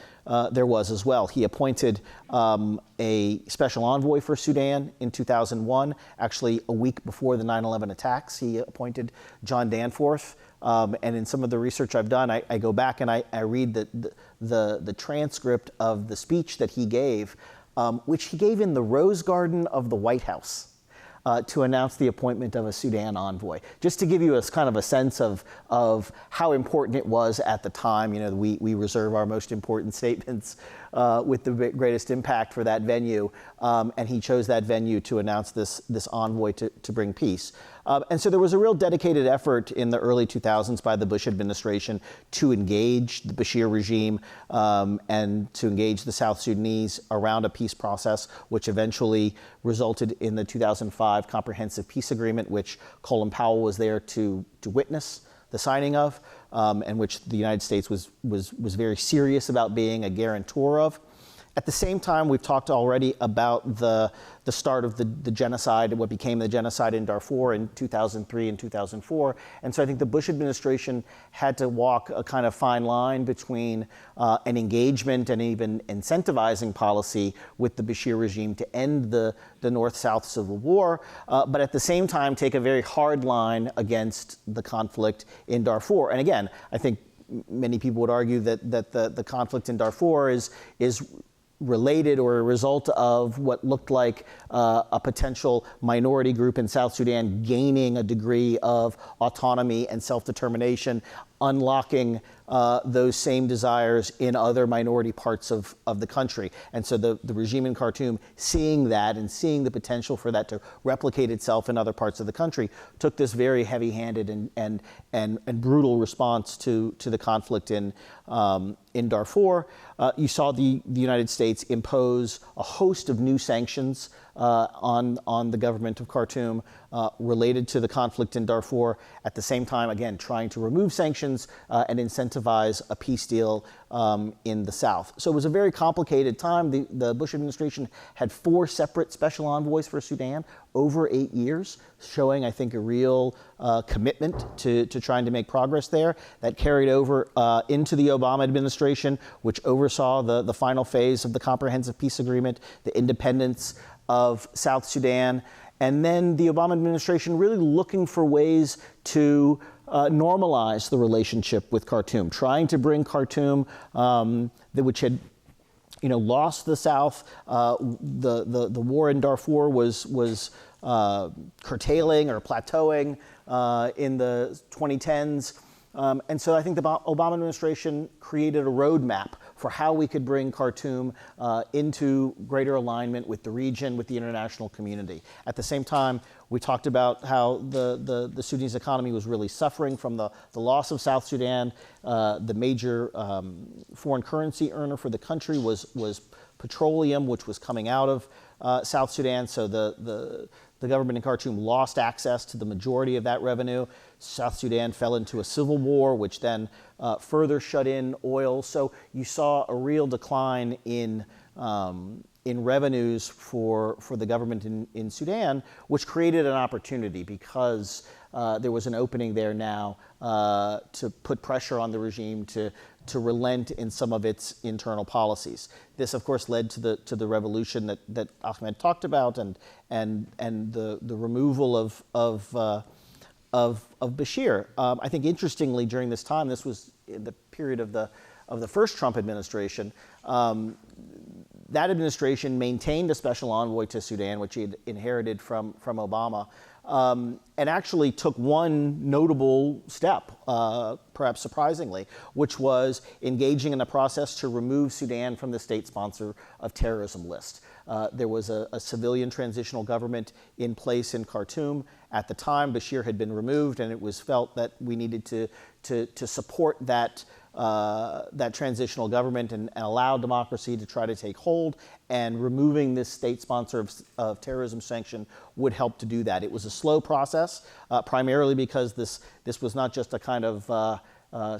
there was as well. He appointed a special envoy for Sudan in 2001, actually a week before the 9/11 attacks. He appointed John Danforth. And in some of the research I've done, I go back and I read the transcript of the speech that he gave which he gave in the Rose Garden of the White House. To announce the appointment of a Sudan envoy, just to give you a kind of a sense of how important it was at the time. You know, we reserve our most important statements with the greatest impact for that venue, and he chose that venue to announce this envoy to bring peace. And so there was a real dedicated effort in the early 2000s by the Bush administration to engage the Bashir regime and to engage the South Sudanese around a peace process, which eventually resulted in the 2005 Comprehensive Peace Agreement, which Colin Powell was there to witness the signing of, and which the United States was very serious about being a guarantor of. At the same time, we've talked already about the start of the genocide, what became the genocide in Darfur in 2003 and 2004. And so I think the Bush administration had to walk a kind of fine line between an engagement and even incentivizing policy with the Bashir regime to end the North-South civil war, but at the same time take a very hard line against the conflict in Darfur. And again, I think many people would argue that the conflict in Darfur is related or a result of what looked like a potential minority group in South Sudan gaining a degree of autonomy and self-determination, unlocking those same desires in other minority parts of the country. And so the regime in Khartoum, seeing that and seeing the potential for that to replicate itself in other parts of the country, took this very heavy-handed and brutal response to the conflict in Darfur. You saw the United States impose a host of new sanctions on the government of Khartoum related to the conflict in Darfur, at the same time, again, trying to remove sanctions and incentivize a peace deal in the South. So it was a very complicated time. The Bush administration had 4 separate special envoys for Sudan over 8 years, showing, I think, a real commitment to trying to make progress there. That carried over into the Obama administration, which oversaw the final phase of the Comprehensive Peace Agreement, the independence of South Sudan, and then the Obama administration really looking for ways to normalize the relationship with Khartoum, trying to bring Khartoum, which had lost the South. The war in Darfur was curtailing or plateauing in the 2010s. And so I think the Obama administration created a roadmap for how we could bring Khartoum into greater alignment with the region, with the international community. At the same time, we talked about how the Sudanese economy was really suffering from the loss of South Sudan. The major foreign currency earner for the country was petroleum, which was coming out of South Sudan. So the government in Khartoum lost access to the majority of that revenue. South Sudan fell into a civil war, which then further shut in oil. So you saw a real decline in revenues for the government in Sudan, which created an opportunity because there was an opening there now to put pressure on the regime to relent in some of its internal policies. This, of course, led to the revolution that Ahmed talked about, and the removal of Bashir. I think interestingly, during this time, this was in the period of the first Trump administration. That administration maintained a special envoy to Sudan, which he had inherited from Obama, and actually took one notable step, perhaps surprisingly, which was engaging in a process to remove Sudan from the state sponsor of terrorism list. There was a civilian transitional government in place in Khartoum. At the time, Bashir had been removed, and it was felt that we needed to support that transitional government and allow democracy to try to take hold, and removing this state sponsor of terrorism sanction would help to do that. It was a slow process, primarily because this was not just a kind of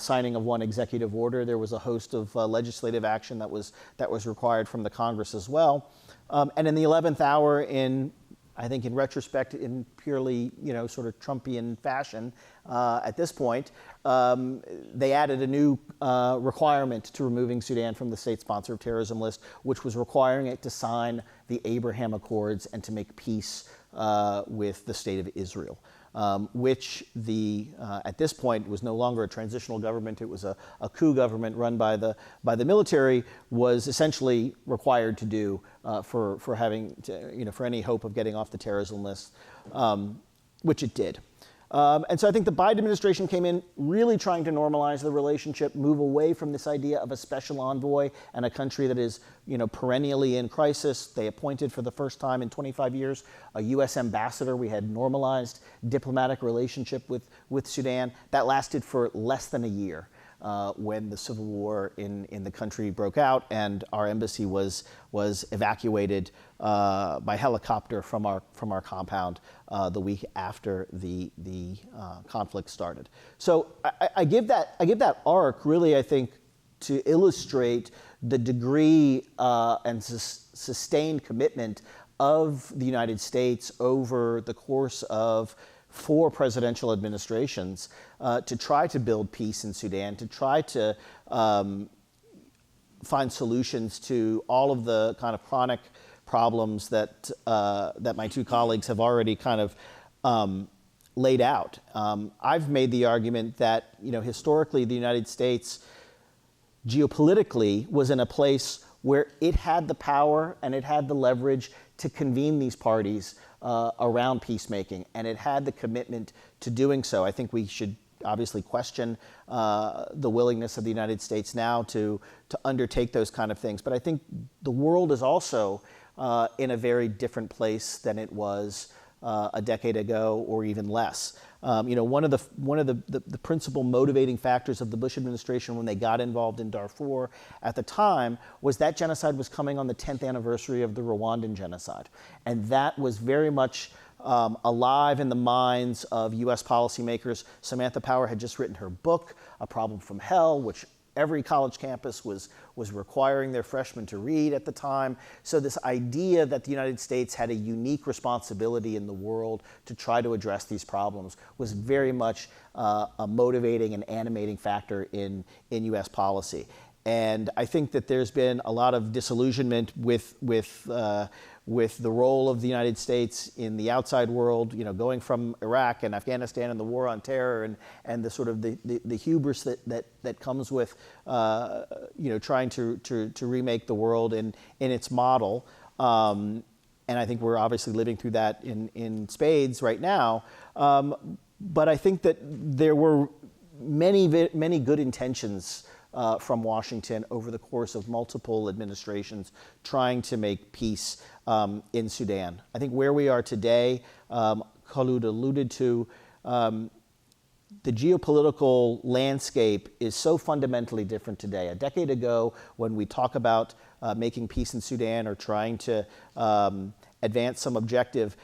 signing of one executive order. There was a host of legislative action that was required from the Congress as well. And in the 11th hour, I think in retrospect, in purely sort of Trumpian fashion, at this point, they added a new requirement to removing Sudan from the state sponsor of terrorism list, which was requiring it to sign the Abraham Accords and to make peace with the state of Israel. which at this point was no longer a transitional government. It was a coup government run by the military, was essentially required to do for having to, for any hope of getting off the terrorism list, which it did. And so I think the Biden administration came in really trying to normalize the relationship, move away from this idea of a special envoy and a country that is, perennially in crisis. They appointed for the first time in 25 years a U.S. ambassador. We had normalized diplomatic relationship with Sudan. That lasted for less than a year when the civil war in the country broke out, and our embassy was evacuated by helicopter from our compound the week after the conflict started. So I give that arc really, I think, to illustrate the degree and sustained commitment of the United States over the course of 4 presidential administrations to try to build peace in Sudan, to try to find solutions to all of the kind of chronic problems that my 2 colleagues have already kind of laid out. I've made the argument that historically the United States geopolitically was in a place where it had the power and it had the leverage to convene these parties around peacemaking, and it had the commitment to doing so. I think we should obviously question the willingness of the United States now to undertake those kind of things. But I think the world is also in a very different place than it was a decade ago or even less. One of the principal motivating factors of the Bush administration when they got involved in Darfur at the time was that genocide was coming on the 10th anniversary of the Rwandan genocide. And that was very much alive in the minds of U.S. policymakers. Samantha Power had just written her book, A Problem from Hell, which every college campus was requiring their freshmen to read at the time. So this idea that the United States had a unique responsibility in the world to try to address these problems was very much a motivating and animating factor in U.S. policy. And I think that there's been a lot of disillusionment with the role of the United States in the outside world, going from Iraq and Afghanistan and the war on terror and the sort of the hubris that comes with, trying to remake the world in its model. And I think we're obviously living through that in spades right now. But I think that there were many good intentions from Washington over the course of multiple administrations trying to make peace in Sudan. I think where we are today, Kholood alluded to, the geopolitical landscape is so fundamentally different today. A decade ago, when we talk about making peace in Sudan or trying to advance some objective,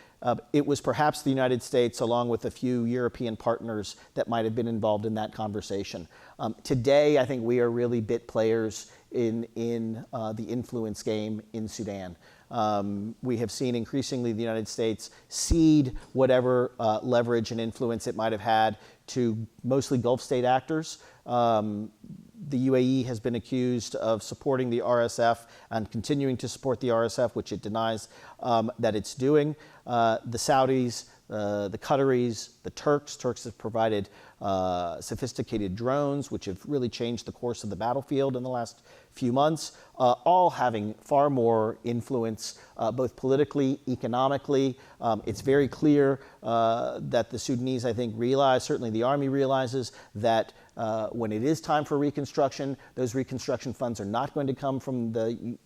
it was perhaps the United States, along with a few European partners, that might have been involved in that conversation. Today, I think we are really bit players in the influence game in Sudan. We have seen increasingly the United States cede whatever leverage and influence it might have had to mostly Gulf state actors. The UAE has been accused of supporting the RSF and continuing to support the RSF, which it denies that it's doing. The Saudis, the Qataris, the Turks have provided sophisticated drones, which have really changed the course of the battlefield in the last few months, all having far more influence, both politically, economically. It's very clear that the Sudanese, I think, realize, certainly the army realizes, that when it is time for reconstruction, those reconstruction funds are not going to come from the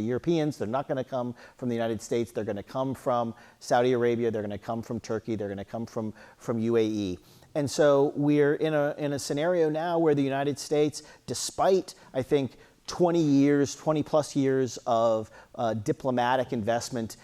Europeans. They're not going to come from the United States. They're going to come from Saudi Arabia. They're going to come from Turkey. They're going to come from UAE. And so we're in a scenario now where the United States, despite, I think, 20 plus years of diplomatic investment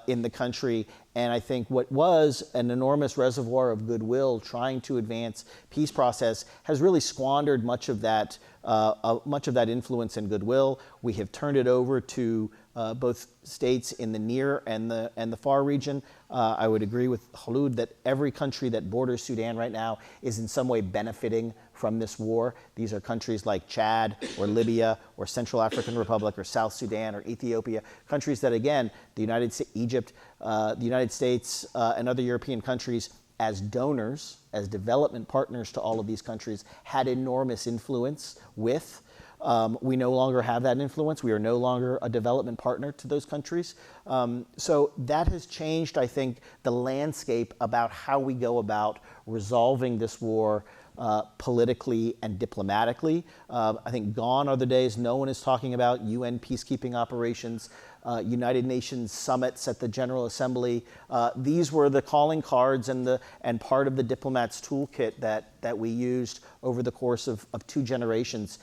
in the country, and I think what was an enormous reservoir of goodwill trying to advance peace process, has really squandered much of that influence and goodwill. We have turned it over to both states in the near and the far region. I would agree with Kholood that every country that borders Sudan right now is in some way benefiting from this war. These are countries like Chad or Libya or Central African Republic or South Sudan or Ethiopia, countries that, again, the United States, Egypt, the United States and other European countries as donors, as development partners to all of these countries, had enormous influence with. We no longer have that influence. We are no longer a development partner to those countries. So that has changed, I think, the landscape about how we go about resolving this war politically and diplomatically. I think gone are the days no one is talking about UN peacekeeping operations, United Nations summits at the General Assembly. These were the calling cards and part of the diplomat's toolkit that we used over the course of 2 generations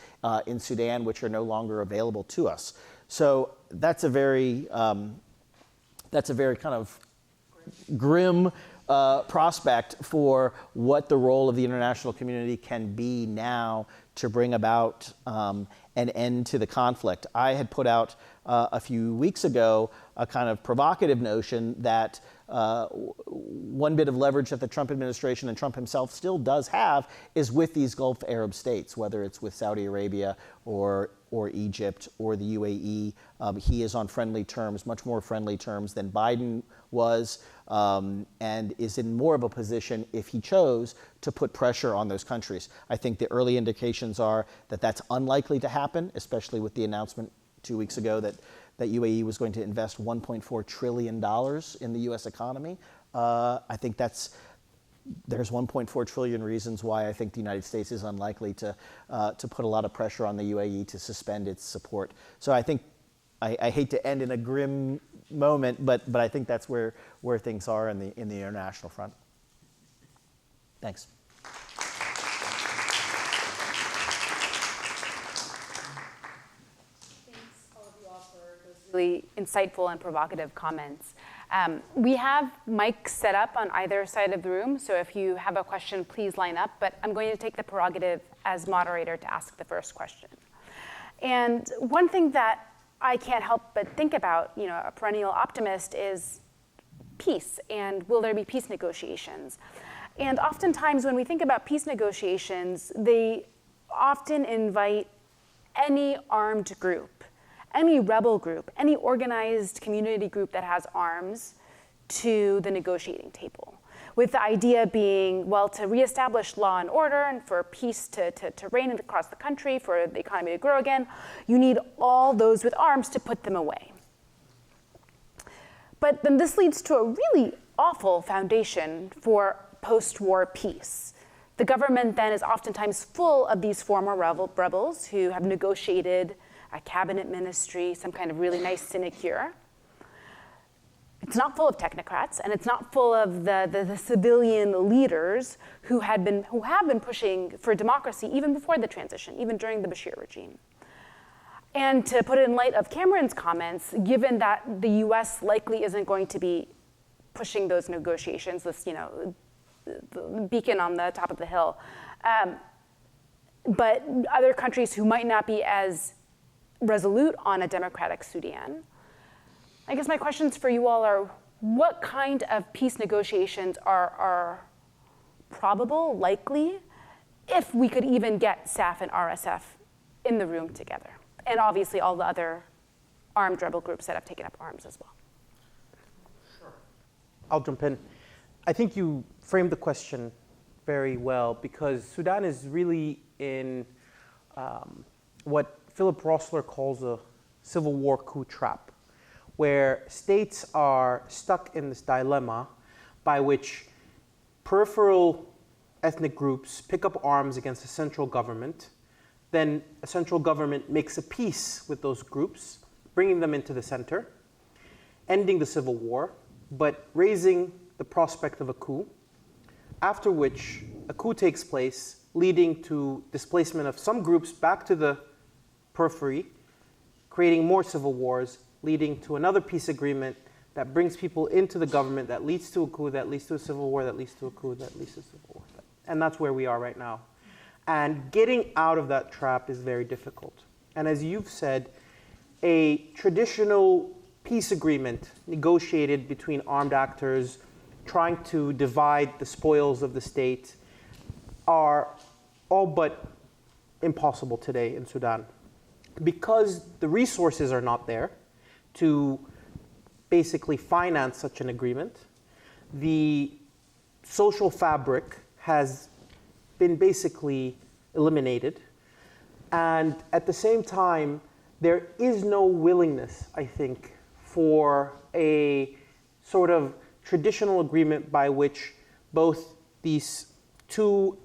in Sudan, which are no longer available to us. So that's a very kind of grim prospect for what the role of the international community can be now to bring about an end to the conflict. I had put out a few weeks ago a kind of provocative notion that one bit of leverage that the Trump administration and Trump himself still does have is with these Gulf Arab states, whether it's with Saudi Arabia or Egypt or the UAE. He is on friendly terms, much more friendly terms than Biden was, and is in more of a position, if he chose, to put pressure on those countries. I think the early indications are that that's unlikely to happen, especially with the announcement 2 weeks ago that UAE was going to invest $1.4 trillion in the U.S. economy. I think there's 1.4 trillion reasons why I think the United States is unlikely to put a lot of pressure on the UAE to suspend its support. So I think I hate to end in a grim moment, but I think that's where things are in the international front. Thanks. Really insightful and provocative comments. We have mics set up on either side of the room, so if you have a question, please line up, but I'm going to take the prerogative as moderator to ask the first question. And one thing that I can't help but think about, a perennial optimist, is peace, and will there be peace negotiations? And oftentimes when we think about peace negotiations, they often invite any armed group, any rebel group, any organized community group that has arms to the negotiating table, with the idea being, well, to reestablish law and order and for peace to reign across the country, for the economy to grow again, you need all those with arms to put them away. But then this leads to a really awful foundation for post-war peace. The government then is oftentimes full of these former rebels who have negotiated a cabinet ministry, some kind of really nice sinecure. It's not full of technocrats, and it's not full of the civilian leaders who have been pushing for democracy even before the transition, even during the Bashir regime. And to put it in light of Cameron's comments, given that the US likely isn't going to be pushing those negotiations, this the beacon on the top of the hill, but other countries who might not be as resolute on a democratic Sudan. I guess my questions for you all are, what kind of peace negotiations are probable, likely, if we could even get SAF and RSF in the room together? And obviously all the other armed rebel groups that have taken up arms as well. Sure. I'll jump in. I think you framed the question very well, because Sudan is really in what Philip Roessler calls a civil war coup trap, where states are stuck in this dilemma by which peripheral ethnic groups pick up arms against a central government. Then a central government makes a peace with those groups, bringing them into the center, ending the civil war, but raising the prospect of a coup, after which a coup takes place, leading to displacement of some groups back to the periphery, creating more civil wars, leading to another peace agreement that brings people into the government, that leads to a coup, that leads to a civil war, that leads to a coup, that leads to a civil war. And that's where we are right now. And getting out of that trap is very difficult. And as you've said, a traditional peace agreement negotiated between armed actors trying to divide the spoils of the state are all but impossible today in Sudan, because the resources are not there to basically finance such an agreement. The social fabric has been basically eliminated. And at the same time, there is no willingness, I think, for a sort of traditional agreement by which both these two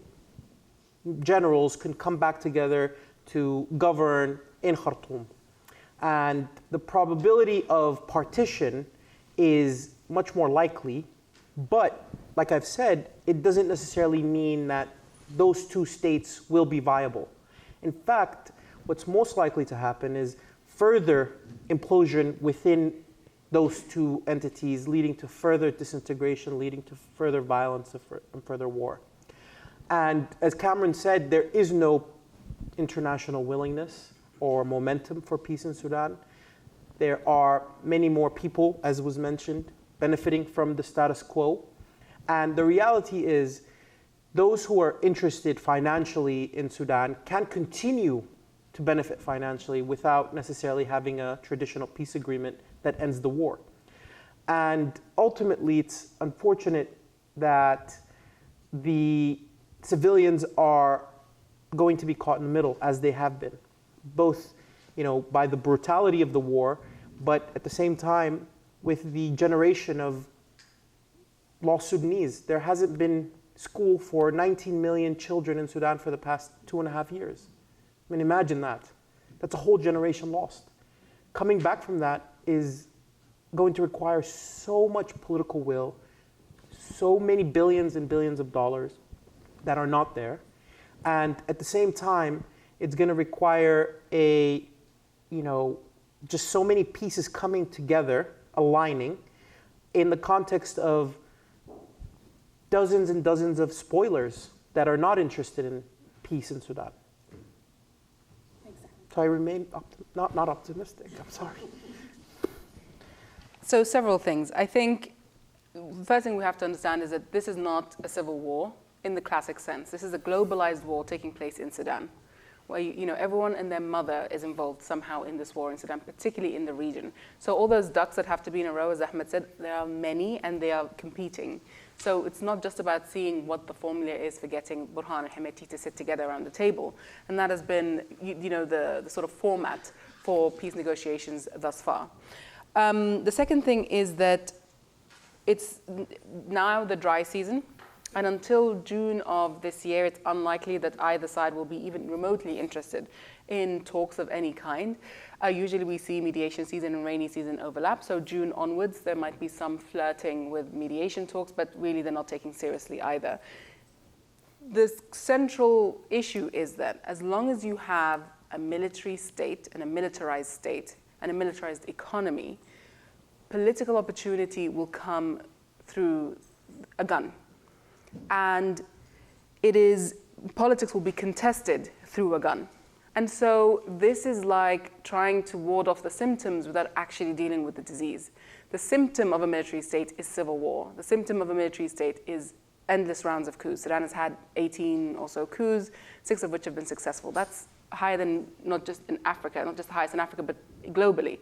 generals can come back together to govern in Khartoum. And the probability of partition is much more likely, but like I've said, it doesn't necessarily mean that those two states will be viable. In fact, what's most likely to happen is further implosion within those two entities, leading to further disintegration, leading to further violence and further war. And as Cameron said, there is no international willingness or momentum for peace in Sudan. There are many more people, as was mentioned, benefiting from the status quo. And the reality is, those who are interested financially in Sudan can continue to benefit financially without necessarily having a traditional peace agreement that ends the war. And ultimately, it's unfortunate that the civilians are going to be caught in the middle, as they have been, both, by the brutality of the war, but at the same time, with the generation of lost Sudanese. There hasn't been school for 19 million children in Sudan for the past 2.5 years. I mean, imagine that. That's a whole generation lost. Coming back from that is going to require so much political will, so many billions and billions of dollars that are not there. And at the same time, it's going to require just so many pieces coming together, aligning, in the context of dozens and dozens of spoilers that are not interested in peace in Sudan. So I remain not optimistic. I'm sorry. So several things. I think the first thing we have to understand is that this is not a civil war in the classic sense. This is a globalized war taking place in Sudan, where everyone and their mother is involved somehow in this war in Sudan, particularly in the region. So all those ducks that have to be in a row, as Ahmed said, there are many and they are competing. So it's not just about seeing what the formula is for getting Burhan and Hemeti to sit together around the table. And that has been the sort of format for peace negotiations thus far. The second thing is that it's now the dry season. And until June of this year, it's unlikely that either side will be even remotely interested in talks of any kind. Usually we see mediation season and rainy season overlap. So June onwards, there might be some flirting with mediation talks, but really they're not taken seriously either. The central issue is that as long as you have a military state and a militarized economy, political opportunity will come through a gun. And politics will be contested through a gun. And so this is like trying to ward off the symptoms without actually dealing with the disease. The symptom of a military state is civil war. The symptom of a military state is endless rounds of coups. Sudan has had 18 or so coups, 6 of which have been successful. That's higher than not just in Africa, not just the highest in Africa, but globally.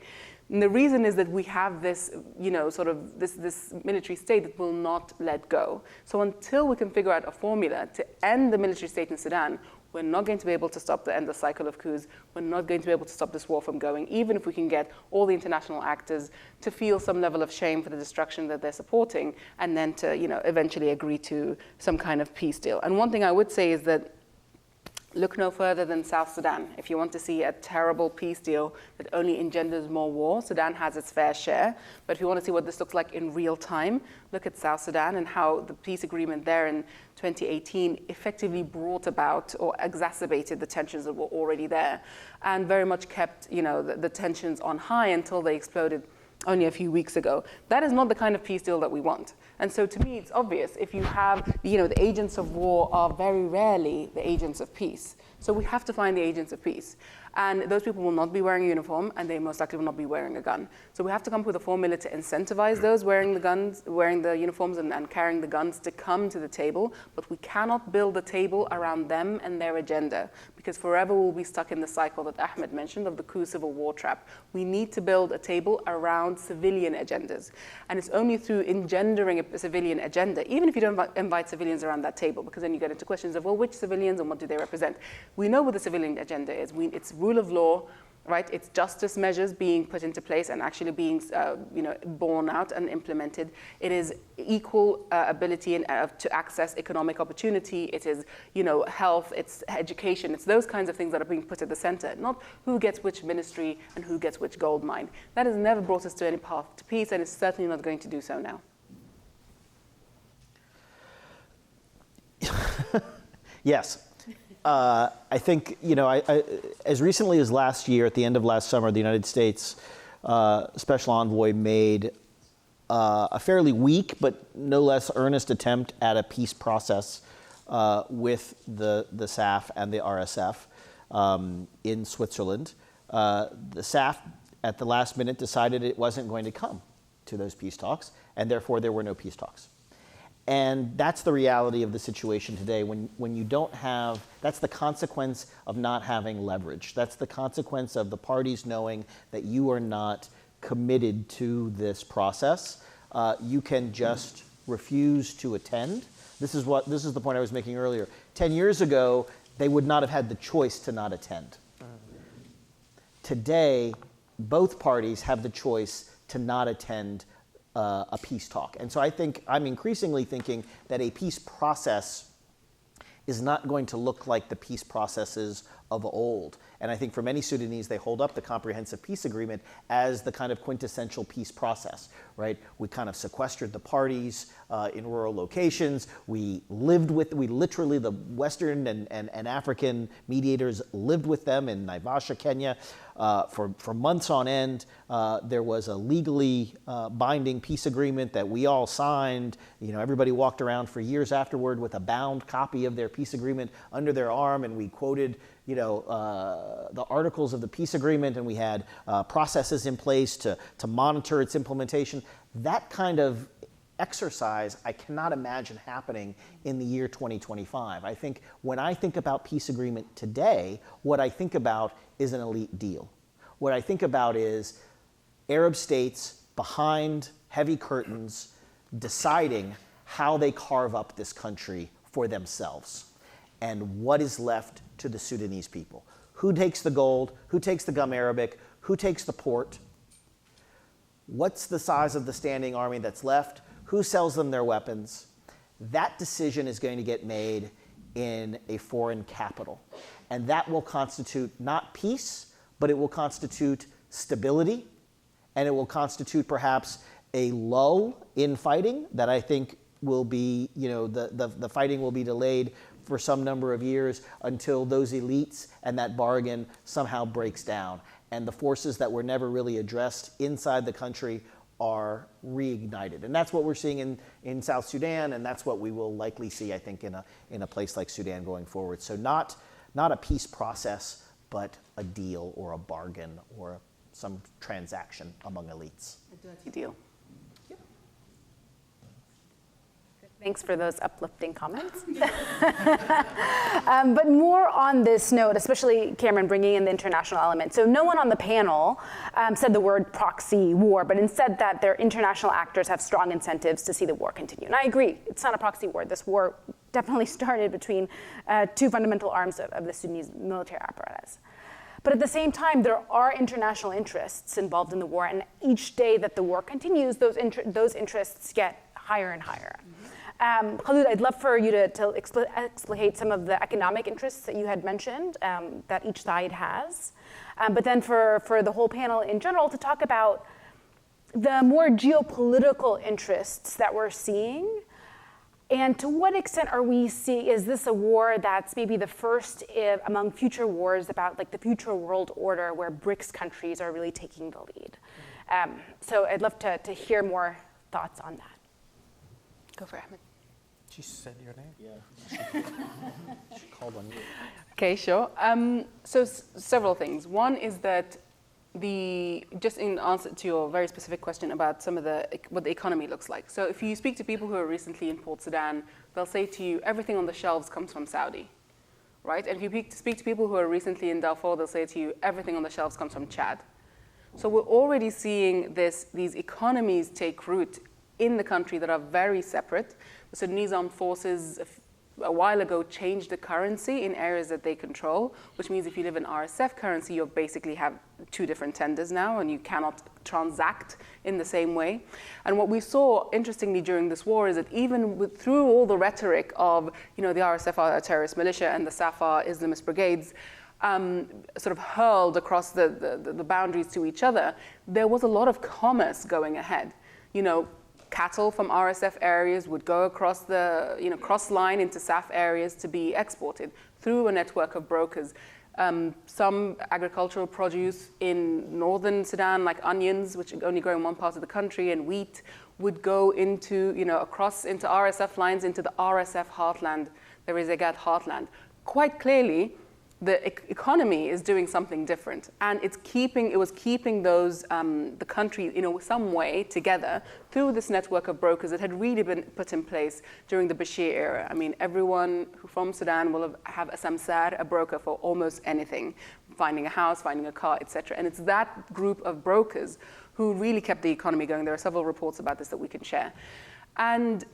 And the reason is that we have this, this military state that will not let go. So until we can figure out a formula to end the military state in Sudan, we're not going to be able to stop the endless cycle of coups. We're not going to be able to stop this war from going, even if we can get all the international actors to feel some level of shame for the destruction that they're supporting, and then to, eventually agree to some kind of peace deal. And one thing I would say is that look no further than South Sudan. If you want to see a terrible peace deal that only engenders more war, Sudan has its fair share. But if you want to see what this looks like in real time, look at South Sudan and how the peace agreement there in 2018 effectively brought about or exacerbated the tensions that were already there, and very much kept the tensions on high until they exploded only a few weeks ago. That is not the kind of peace deal that we want. And so to me, it's obvious. If you have, the agents of war are very rarely the agents of peace. So we have to find the agents of peace. And those people will not be wearing a uniform, and they most likely will not be wearing a gun. So we have to come up with a formula to incentivize those wearing the guns, wearing the uniforms and carrying the guns to come to the table, but we cannot build a table around them and their agenda, because forever we'll be stuck in the cycle that Ahmed mentioned of the coup civil war trap. We need to build a table around civilian agendas. And it's only through engendering a civilian agenda, even if you don't invite civilians around that table, because then you get into questions of, well, which civilians and what do they represent? We know what the civilian agenda is. It's rule of law, right? It's justice measures being put into place and actually being, borne out and implemented. It is equal ability to access economic opportunity. It is, health. It's education. It's those kinds of things that are being put at the center, not who gets which ministry and who gets which gold mine. That has never brought us to any path to peace, and it's certainly not going to do so now. Yes. I think, as recently as last year, at the end of last summer, the United States Special Envoy made a fairly weak but no less earnest attempt at a peace process with the SAF and the RSF in Switzerland. The SAF, at the last minute, decided it wasn't going to come to those peace talks, and therefore there were no peace talks. And that's the reality of the situation today. When you don't have, that's the consequence of not having leverage. That's the consequence of the parties knowing that you are not committed to this process. You can just refuse to attend. This is the point I was making earlier. 10 years ago, they would not have had the choice to not attend. Today, both parties have the choice to not attend a peace talk. And so I'm increasingly thinking that a peace process is not going to look like the peace processes of old. And I think for many Sudanese, they hold up the Comprehensive Peace Agreement as the kind of quintessential peace process, right? We kind of sequestered the parties in rural locations. We literally, the Western and African mediators lived with them in Naivasha, Kenya, for months on end. There was a legally binding peace agreement that we all signed. Everybody walked around for years afterward with a bound copy of their peace agreement under their arm, and we quoted the articles of the peace agreement, and we had processes in place to monitor its implementation. That kind of exercise I cannot imagine happening in the year 2025. I think when I think about peace agreement today, what I think about is an elite deal. What I think about is Arab states behind heavy curtains deciding how they carve up this country for themselves, and what is left to the Sudanese people. Who takes the gold? Who takes the gum Arabic? Who takes the port? What's the size of the standing army that's left? Who sells them their weapons? That decision is going to get made in a foreign capital. And that will constitute not peace, but it will constitute stability, and it will constitute perhaps a lull in fighting that I think will be, the fighting will be delayed for some number of years until those elites and that bargain somehow breaks down. And the forces that were never really addressed inside the country are reignited. And that's what we're seeing in South Sudan, and that's what we will likely see, I think, in a place like Sudan going forward. So not a peace process, but a deal or a bargain or some transaction among elites. A dirty deal. Thanks for those uplifting comments. But more on this note, especially Cameron bringing in the international element. So no one on the panel said the word proxy war, but instead that their international actors have strong incentives to see the war continue. And I agree, it's not a proxy war. This war definitely started between two fundamental arms of the Sudanese military apparatus. But at the same time, there are international interests involved in the war, and each day that the war continues, those interests get higher and higher. Kholood, I'd love for you to explicate some of the economic interests that you had mentioned that each side has. But then for the whole panel in general to talk about the more geopolitical interests that we're seeing, and to what extent are we seeing, is this a war that's maybe the first among future wars about like the future world order where BRICS countries are really taking the lead? So I'd love to hear more thoughts on that. Go for it, Ahmed. She said your name. Yeah. She called on you. Okay, sure. So several things. One is that just in answer to your very specific question about what the economy looks like. So if you speak to people who are recently in Port Sudan, they'll say to you, everything on the shelves comes from Saudi, right? And if you speak to people who are recently in Darfur, they'll say to you, everything on the shelves comes from Chad. So we're already seeing these economies take root in the country that are very separate. The Sudanese armed forces a while ago changed the currency in areas that they control, which means if you live in RSF currency, you basically have two different tenders now, and you cannot transact in the same way. And what we saw, interestingly, during this war is that even through all the rhetoric of, the RSF are a terrorist militia and the SAFA Islamist brigades, sort of hurled across the boundaries to each other, there was a lot of commerce going ahead. Cattle from RSF areas would go across cross line into SAF areas to be exported through a network of brokers. Some agricultural produce in northern Sudan, like onions, which only grow in one part of the country, and wheat, would go into, across into RSF lines into the RSF heartland, the Rezegat heartland. Quite clearly, the economy is doing something different, and it was keeping those the country some way together through this network of brokers that had really been put in place during the Bashir era. I mean, everyone from Sudan will have a samsar, a broker for almost anything, finding a house, finding a car, etc. And it's that group of brokers who really kept the economy going. There are several reports about this that we can share, and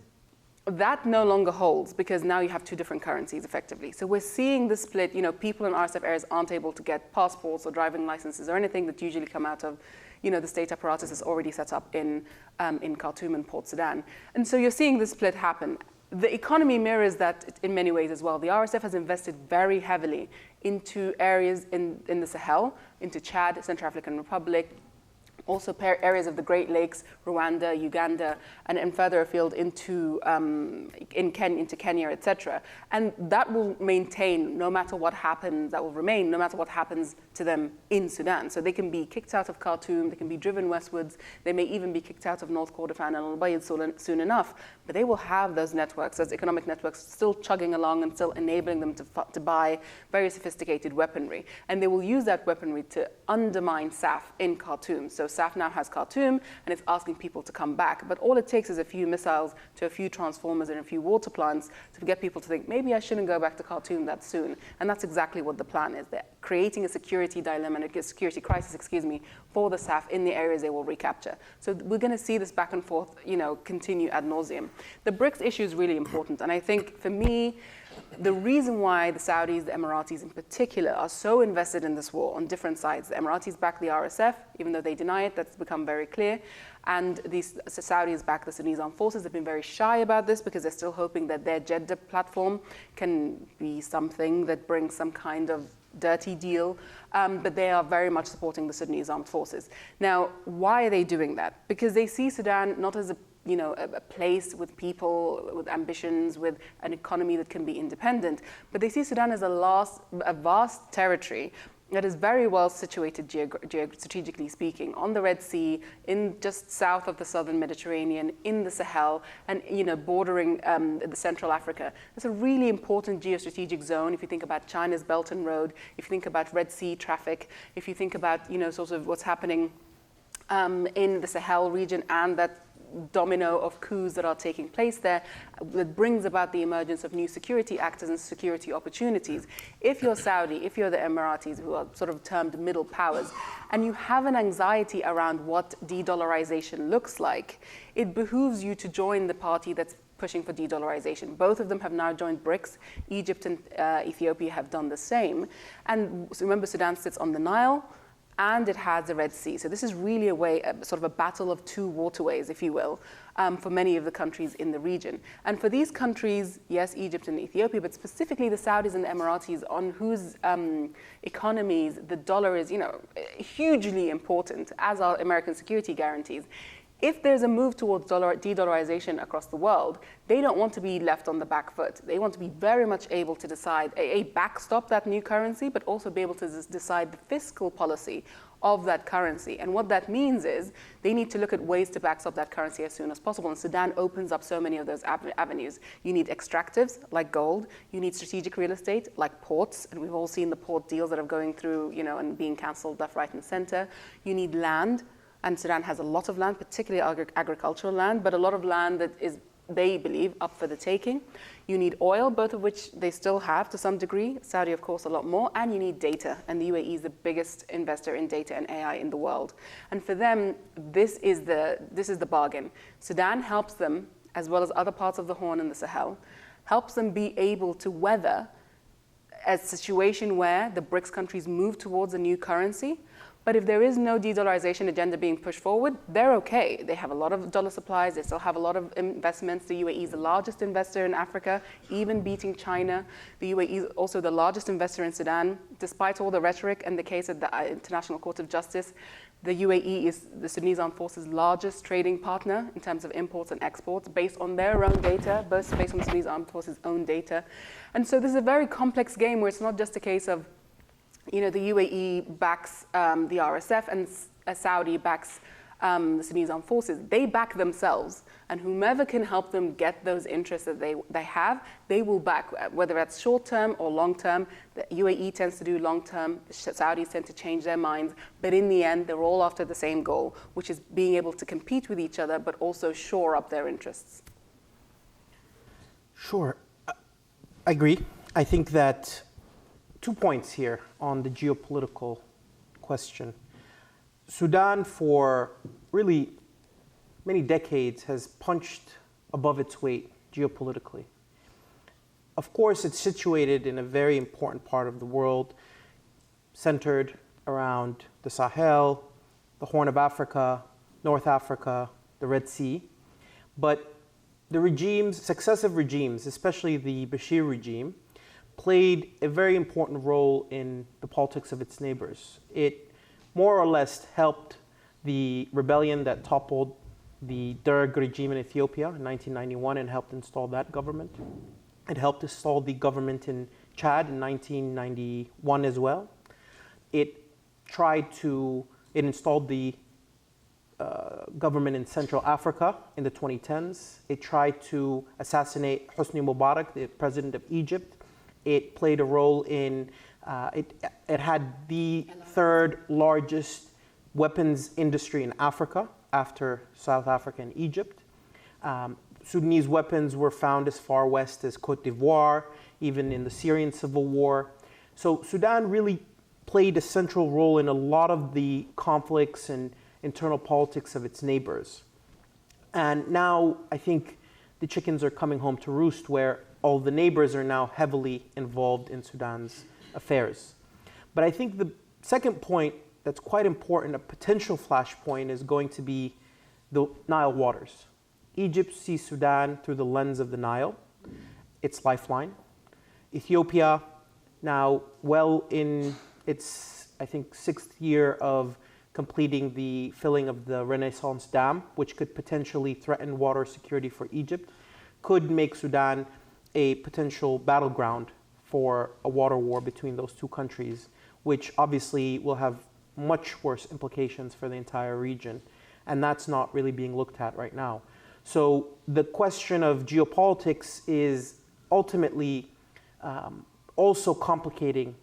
that no longer holds because now you have two different currencies effectively. So we're seeing the split, people in RSF areas aren't able to get passports or driving licenses or anything that usually come out of, the state apparatus is already set up in Khartoum and Port Sudan. And so you're seeing this split happen. The economy mirrors that in many ways as well. The RSF has invested very heavily into areas in the Sahel, into Chad, Central African Republic, also areas of the Great Lakes, Rwanda, Uganda, and further afield into Kenya, etc. And that will maintain no matter what happens, that will remain no matter what happens to them in Sudan. So they can be kicked out of Khartoum, they can be driven westwards, they may even be kicked out of North Kordofan and Al-Ubaid soon enough, but they will have those networks, those economic networks still chugging along and still enabling them to buy very sophisticated weaponry. And they will use that weaponry to undermine SAF in Khartoum. So SAF now has Khartoum, and it's asking people to come back. But all it takes is a few missiles to a few transformers and a few water plants to get people to think, maybe I shouldn't go back to Khartoum that soon. And that's exactly what the plan is. They're creating a security dilemma and a security crisis, for the SAF in the areas they will recapture. So we're going to see this back and forth, continue ad nauseum. The BRICS issue is really important. And I think, for me, the reason why the Saudis, the Emiratis in particular, are so invested in this war on different sides. The Emiratis back the RSF, even though they deny it, that's become very clear. And the Saudis back the Sudanese armed forces. Have been very shy about this because they're still hoping that their Jeddah platform can be something that brings some kind of dirty deal, but they are very much supporting the Sudanese armed forces. Now, why are they doing that? Because they see Sudan not as a place with people, with ambitions, with an economy that can be independent, but they see Sudan as a vast territory that is very well situated strategically speaking, on the Red Sea, in just south of the southern Mediterranean, in the Sahel, and bordering the Central Africa. It's a really important geostrategic zone. If you think about China's Belt and Road, if you think about Red Sea traffic, if you think about sort of what's happening in the Sahel region and that domino of coups that are taking place there that brings about the emergence of new security actors and security opportunities. If you're Saudi, if you're the Emiratis, who are sort of termed middle powers, and you have an anxiety around what de-dollarization looks like, it behooves you to join the party that's pushing for de-dollarization. Both of them have now joined BRICS. Egypt and Ethiopia have done the same. And remember, Sudan sits on the Nile, and it has the Red Sea. So this is really sort of a battle of two waterways, if you will, for many of the countries in the region. And for these countries, yes, Egypt and Ethiopia, but specifically the Saudis and the Emiratis, on whose economies the dollar is, hugely important, as are American security guarantees. If there's a move towards de-dollarization across the world, they don't want to be left on the back foot. They want to be very much able to decide, backstop that new currency, but also be able to decide the fiscal policy of that currency. And what that means is they need to look at ways to backstop that currency as soon as possible. And Sudan opens up so many of those avenues. You need extractives like gold. You need strategic real estate like ports. And we've all seen the port deals that are going through, and being cancelled left, right, and center. You need land. And Sudan has a lot of land, particularly agricultural land, but a lot of land that is, they believe, up for the taking. You need oil, both of which they still have to some degree. Saudi, of course, a lot more. And you need data. And the UAE is the biggest investor in data and AI in the world. And for them, this is the bargain. Sudan helps them, as well as other parts of the Horn and the Sahel, helps them be able to weather a situation where the BRICS countries move towards a new currency. But if there is no de-dollarization agenda being pushed forward, they're okay. They have a lot of dollar supplies. They still have a lot of investments. The UAE is the largest investor in Africa, even beating China. The UAE is also the largest investor in Sudan. Despite all the rhetoric and the case at the International Court of Justice, the UAE is the Sudanese Armed Forces' largest trading partner in terms of imports and exports, based on their own data, both based on the Sudanese Armed Forces' own data. And so this is a very complex game where it's not just a case of the UAE backs the RSF and Saudi backs the Sudanese Armed Forces. They back themselves, and whomever can help them get those interests that they have, they will back, whether that's short-term or long-term. The UAE tends to do long-term, the Saudis tend to change their minds, but in the end, they're all after the same goal, which is being able to compete with each other, but also shore up their interests. Sure. I agree. I think that 2 points here on the geopolitical question. Sudan, for really many decades, has punched above its weight geopolitically. Of course, it's situated in a very important part of the world, centered around the Sahel, the Horn of Africa, North Africa, the Red Sea. But the regimes, successive regimes, especially the Bashir regime, played a very important role in the politics of its neighbors. It more or less helped the rebellion that toppled the Derg regime in Ethiopia in 1991 and helped install that government. It helped install the government in Chad in 1991 as well. It installed the government in Central Africa in the 2010s. It tried to assassinate Hosni Mubarak, the president of Egypt. It played a role in, it had the third largest weapons industry in Africa after South Africa and Egypt. Sudanese weapons were found as far west as Cote d'Ivoire, even in the Syrian civil war. So Sudan really played a central role in a lot of the conflicts and internal politics of its neighbors. And now I think the chickens are coming home to roost, where all the neighbors are now heavily involved in Sudan's affairs. But I think the second point that's quite important, a potential flashpoint, is going to be the Nile waters. Egypt sees Sudan through the lens of the Nile, its lifeline. Ethiopia, now well in its, I think, 6th year of completing the filling of the Renaissance Dam, which could potentially threaten water security for Egypt, could make Sudan a potential battleground for a water war between those two countries, which obviously will have much worse implications for the entire region. And that's not really being looked at right now. So the question of geopolitics is ultimately also complicating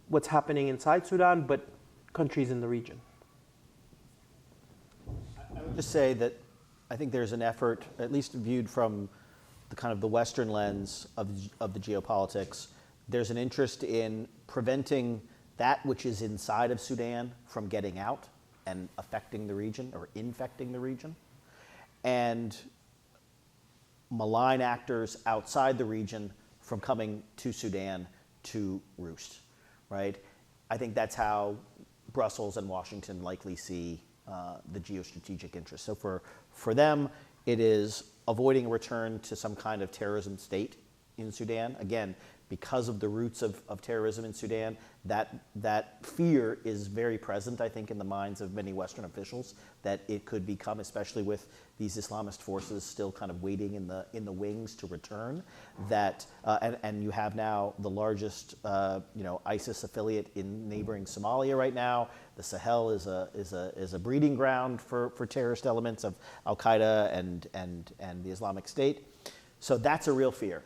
what's happening inside Sudan, but countries in the region. I would just say that I think there's an effort, at least viewed from the kind of the Western lens of the geopolitics, there's an interest in preventing that which is inside of Sudan from getting out and affecting the region or infecting the region, and malign actors outside the region from coming to Sudan to roost, right? I think that's how Brussels and Washington likely see the geostrategic interest. So for them, it is avoiding a return to some kind of terrorism state in Sudan. Again, because of the roots of terrorism in Sudan, that fear is very present, I think, in the minds of many Western officials, that it could become, especially with these Islamist forces still kind of waiting in the wings to return, that and you have now the largest ISIS affiliate in neighboring Somalia right now. The Sahel is a breeding ground for terrorist elements of Al-Qaeda and the Islamic State. So that's a real fear.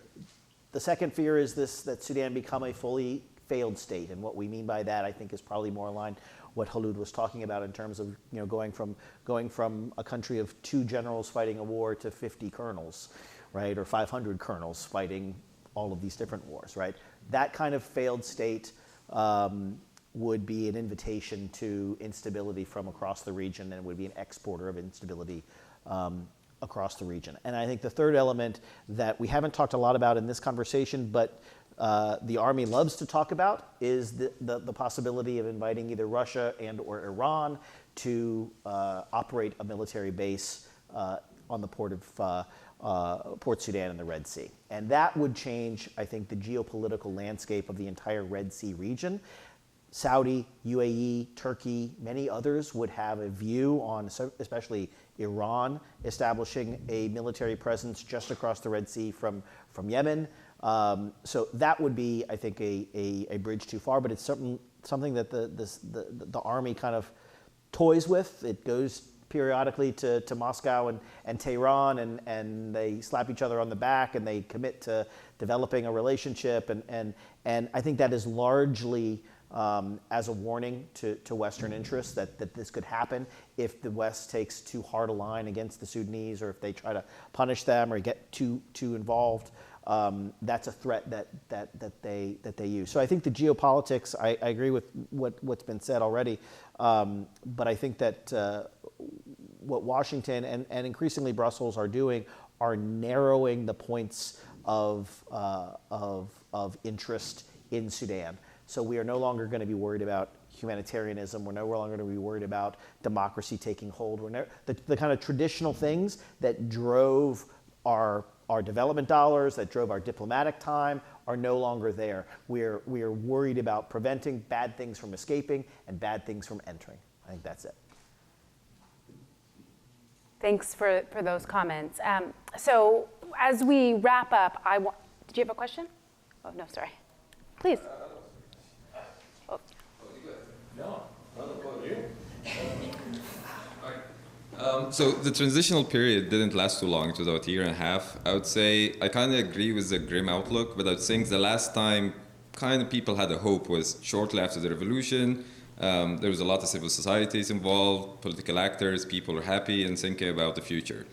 The second fear is that Sudan become a fully failed state, and what we mean by that, I think, is probably more aligned what Kholood was talking about in terms of going from a country of 2 generals fighting a war to 50 colonels, right, or 500 colonels fighting all of these different wars, right? That kind of failed state would be an invitation to instability from across the region, and would be an exporter of instability across the region. And I think the third element that we haven't talked a lot about in this conversation, but the Army loves to talk about, is the possibility of inviting either Russia and or Iran to operate a military base on the port of Port Sudan in the Red Sea. And that would change, I think, the geopolitical landscape of the entire Red Sea region. Saudi, UAE, Turkey, many others would have a view on, especially Iran, establishing a military presence just across the Red Sea from Yemen. So that would be, I think, a bridge too far, but it's something that the Army kind of toys with. It goes periodically to Moscow and Tehran, and they slap each other on the back, and they commit to developing a relationship. And I think that is largely as a warning to Western interests that this could happen if the West takes too hard a line against the Sudanese, or if they try to punish them or get too involved. That's a threat that they use. So I think the geopolitics, I agree with what's been said already, but I think that what Washington and increasingly Brussels are doing are narrowing the points of interest in Sudan. So we are no longer going to be worried about humanitarianism. We're no longer going to be worried about democracy taking hold. The kind of traditional things that drove our development dollars, that drove our diplomatic time, are no longer there. We are worried about preventing bad things from escaping and bad things from entering. I think that's it. Thanks for those comments. So as we wrap up, did you have a question? Oh, no, sorry. Please. Oh. No, not about you. So the transitional period didn't last too long. It was about a year and a half. I would say I kind of agree with the grim outlook, but I would think the last time kind of people had a hope was shortly after the revolution. There was a lot of civil societies involved, political actors, people were happy and thinking about the future.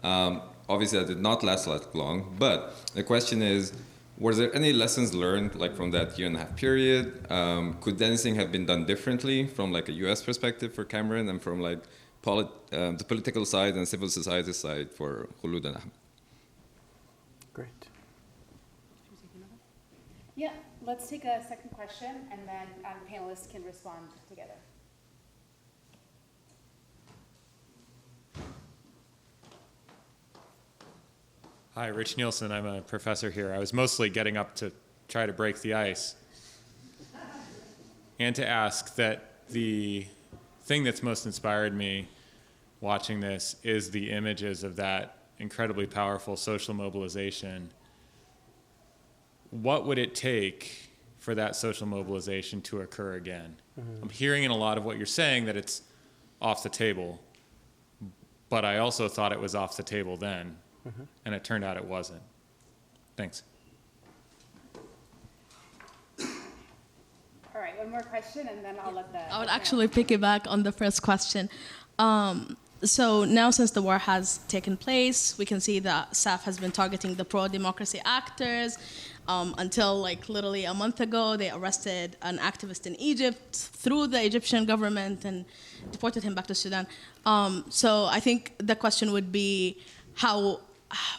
Obviously, that did not last that long, but the question is, were there any lessons learned like from that year and a half period? Could anything have been done differently from like a US perspective for Cameron and from like the political side and civil society side for Kholood and Ahmed? Great. Yeah, let's take a second question, and then panelists can respond together. Hi, Rich Nielsen. I'm a professor here. I was mostly getting up to try to break the ice and to ask that the thing that's most inspired me watching this is the images of that incredibly powerful social mobilization. What would it take for that social mobilization to occur again? Mm-hmm. I'm hearing in a lot of what you're saying that it's off the table, but I also thought it was off the table then, mm-hmm. and it turned out it wasn't. Thanks. All right, one more question, and then I'll let I would actually piggyback on the first question. So now since the war has taken place, we can see that SAF has been targeting the pro-democracy actors. Until like literally a month ago, they arrested an activist in Egypt through the Egyptian government and deported him back to Sudan. So I think the question would be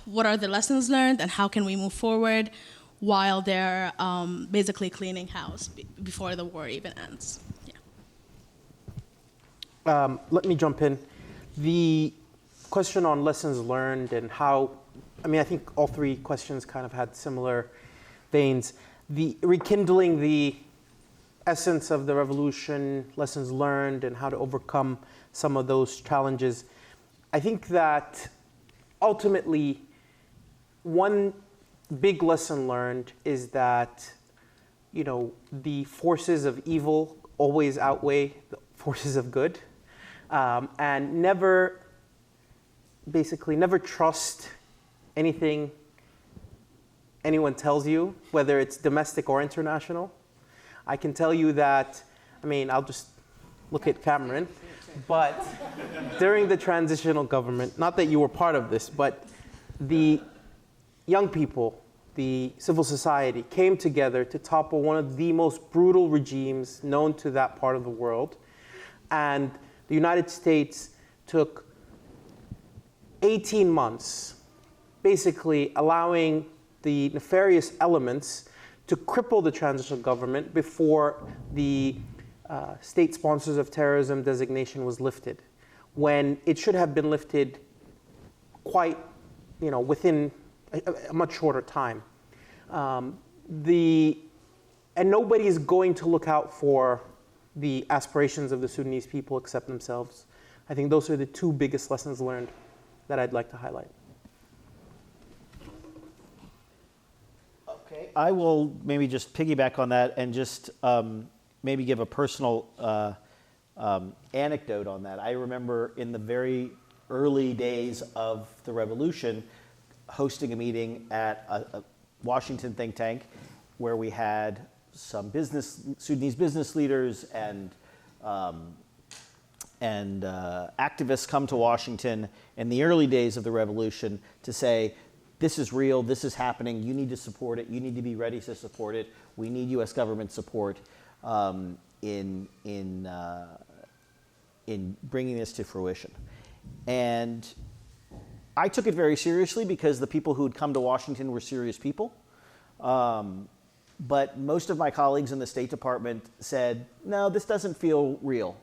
what are the lessons learned and how can we move forward while they're basically cleaning house before the war even ends? Yeah. Let me jump in. The question on lessons learned and how, I think all three questions kind of had similar veins. The rekindling the essence of the revolution, lessons learned, and how to overcome some of those challenges. I think that ultimately, one big lesson learned is that, the forces of evil always outweigh the forces of good, and never trust anything anyone tells you, whether it's domestic or international. I can tell you that, I'll just look at Cameron, but during the transitional government, not that you were part of this, but the young people, the civil society came together to topple one of the most brutal regimes known to that part of the world. And the United States took 18 months, basically allowing the nefarious elements to cripple the transitional government before the state sponsors of terrorism designation was lifted, when it should have been lifted quite, within a much shorter time. And nobody is going to look out for the aspirations of the Sudanese people except themselves. I think those are the two biggest lessons learned that I'd like to highlight. Okay, I will maybe just piggyback on that and just maybe give a personal anecdote on that. I remember in the very early days of the revolution, hosting a meeting at a Washington think tank where we had some Sudanese business leaders and activists come to Washington in the early days of the revolution to say, this is real, this is happening, you need to support it, you need to be ready to support it, we need US government support in bringing this to fruition. And I took it very seriously because the people who had come to Washington were serious people. But most of my colleagues in the State Department said, no, this doesn't feel real.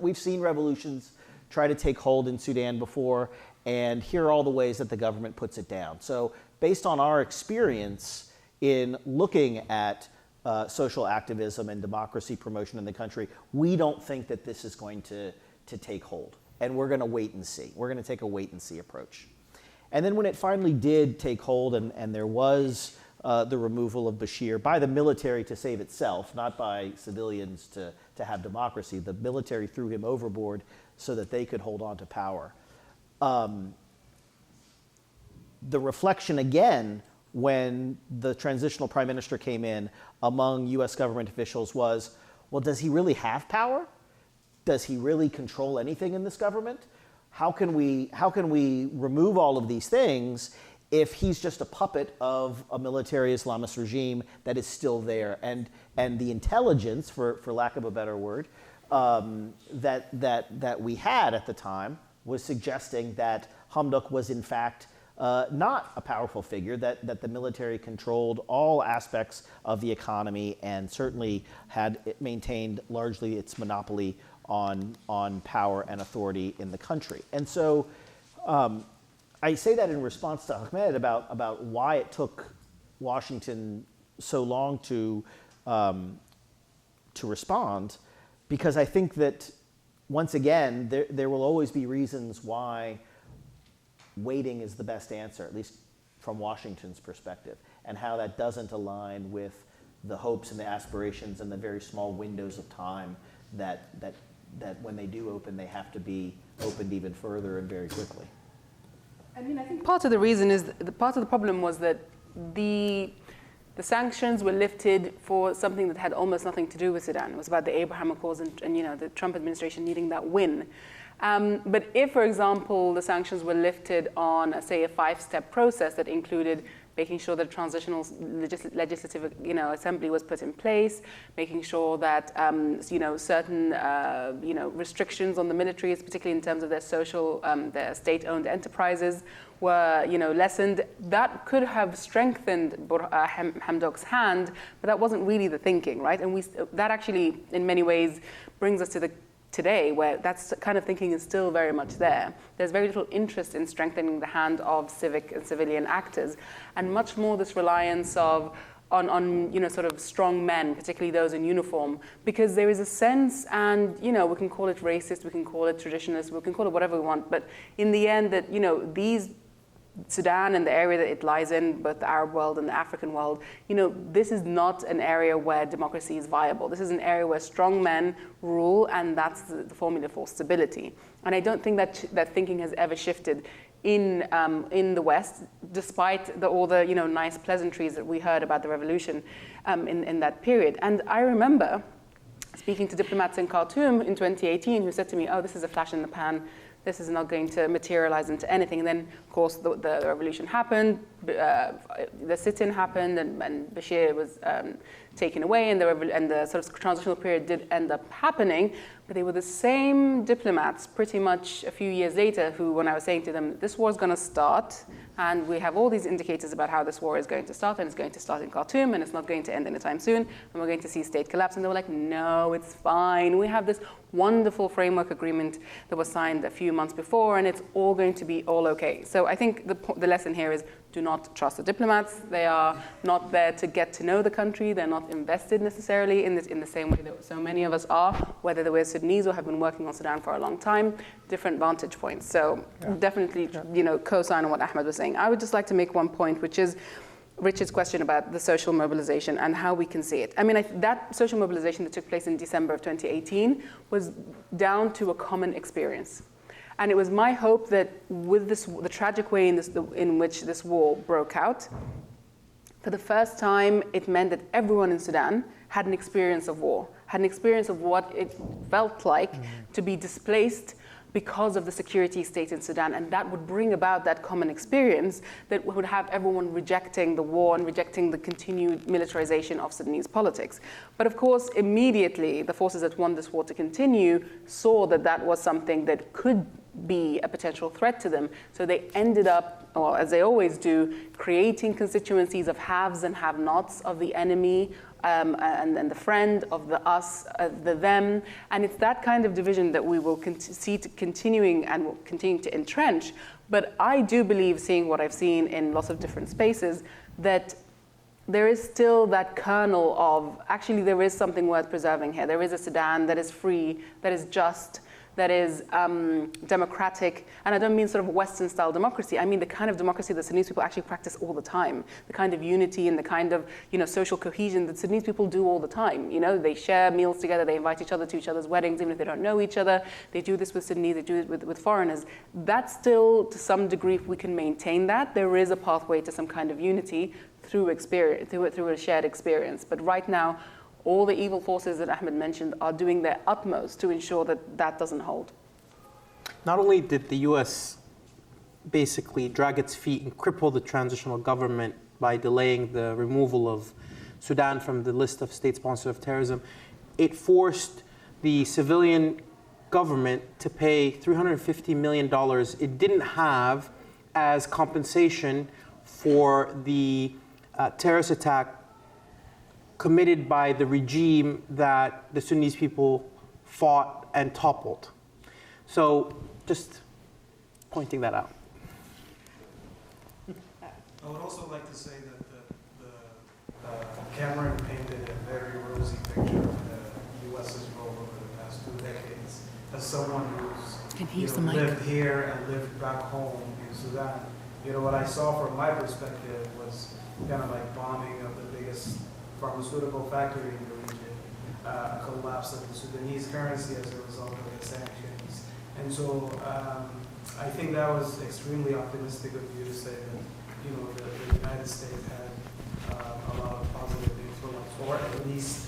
We've seen revolutions try to take hold in Sudan before, and here are all the ways that the government puts it down. So based on our experience in looking at social activism and democracy promotion in the country, we don't think that this is going to take hold. And we're going to wait and see. We're going to take a wait and see approach. And then when it finally did take hold and there was the removal of Bashir by the military to save itself, not by civilians to have democracy, the military threw him overboard so that they could hold on to power. The reflection again, when the transitional prime minister came in among US government officials was, well, does he really have power? Does he really control anything in this government? How can we remove all of these things if he's just a puppet of a military Islamist regime that is still there? And the intelligence, for lack of a better word, that we had at the time was suggesting that Hamdok was in fact not a powerful figure, that the military controlled all aspects of the economy and certainly had maintained largely its monopoly on power and authority in the country. And so I say that in response to Ahmed about why it took Washington so long to respond, because I think that once again there will always be reasons why waiting is the best answer, at least from Washington's perspective, and how that doesn't align with the hopes and the aspirations and the very small windows of time that when they do open, they have to be opened even further and very quickly. I think part of the reason is, part of the problem was that the sanctions were lifted for something that had almost nothing to do with Sudan. It was about the Abraham Accords and the Trump administration needing that win. But if, for example, the sanctions were lifted on, say, a 5-step process that included making sure that transitional legislative assembly was put in place, making sure that certain restrictions on the militaries, particularly in terms of their their state-owned enterprises, were lessened, that could have strengthened Hamdok's hand, but that wasn't really the thinking, right? And that actually, in many ways, brings us to today, where that kind of thinking is still very much there. There's very little interest in strengthening the hand of civic and civilian actors, and much more this reliance on sort of strong men, particularly those in uniform, because there is a sense, and we can call it racist, we can call it traditionalist, we can call it whatever we want, but in the end, that these Sudan and the area that it lies in, both the Arab world and the African world, this is not an area where democracy is viable. This is an area where strong men rule, and that's the formula for stability. And I don't think that thinking has ever shifted in the West, despite all the nice pleasantries that we heard about the revolution in that period. And I remember speaking to diplomats in Khartoum in 2018 who said to me, "Oh, this is a flash in the pan. This is not going to materialize into anything." And then, of course, the revolution happened, the sit-in happened, and Bashir was taken away, and the sort of transitional period did end up happening. But they were the same diplomats pretty much a few years later who, when I was saying to them, this war is going to start, and we have all these indicators about how this war is going to start, and it's going to start in Khartoum, and it's not going to end anytime soon, and we're going to see state collapse. And they were like, no, it's fine. We have this wonderful framework agreement that was signed a few months before, and it's all going to be all okay. So I think the lesson here is, do not trust the diplomats. They are not there to get to know the country. They're not invested necessarily in the same way that so many of us are, whether we're Sudanese or have been working on Sudan for a long time, different vantage points. So definitely, co-sign on what Ahmed was saying. I would just like to make one point, which is Richard's question about the social mobilization and how we can see it. I mean, that social mobilization that took place in December of 2018 was down to a common experience. And it was my hope that with the tragic way in which this war broke out, for the first time, it meant that everyone in Sudan had an experience of war, had an experience of what it felt like to be displaced because of the security state in Sudan. And that would bring about that common experience that would have everyone rejecting the war and rejecting the continued militarization of Sudanese politics. But of course, immediately, the forces that want this war to continue saw that that was something that could be a potential threat to them. So they ended up, or as they always do, creating constituencies of haves and have-nots, of the enemy and the friend, of the us, the them. And it's that kind of division that we will see continuing and will continue to entrench. But I do believe, seeing what I've seen in lots of different spaces, that there is still that kernel of, actually there is something worth preserving here. There is a Sudan that is free, that is just, that is democratic. And I don't mean sort of Western-style democracy. I mean the kind of democracy that Sudanese people actually practice all the time. The kind of unity and the kind of social cohesion that Sudanese people do all the time. They share meals together. They invite each other to each other's weddings, even if they don't know each other. They do this with Sudanese. They do it with foreigners. That's still, to some degree, if we can maintain that, there is a pathway to some kind of unity through experience, through a shared experience. But right now, all the evil forces that Ahmed mentioned are doing their utmost to ensure that that doesn't hold. Not only did the US basically drag its feet and cripple the transitional government by delaying the removal of Sudan from the list of state sponsors of terrorism, it forced the civilian government to pay $350 million it didn't have as compensation for the terrorist attack committed by the regime that the Sudanese people fought and toppled. So just pointing that out. I would also like to say that Cameron painted a very rosy picture of the U.S.'s role over the past 2 decades as someone who's lived here and lived back home in Sudan. What I saw from my perspective was kind of like bombing of the biggest pharmaceutical factory in the region, a collapse of the Sudanese currency as a result of the sanctions. And so I think that was extremely optimistic of you to say that the United States had a lot of positive influence, or at least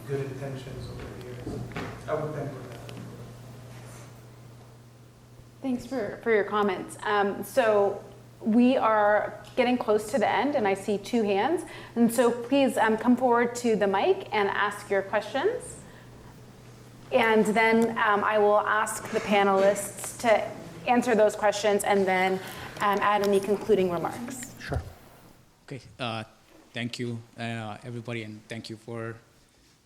good intentions over the years. I would temper that. Thanks for your comments. So we are getting close to the end, and I see 2 hands. And so please come forward to the mic and ask your questions. And then I will ask the panelists to answer those questions and then add any concluding remarks. Sure. Okay. Thank you, everybody, and thank you for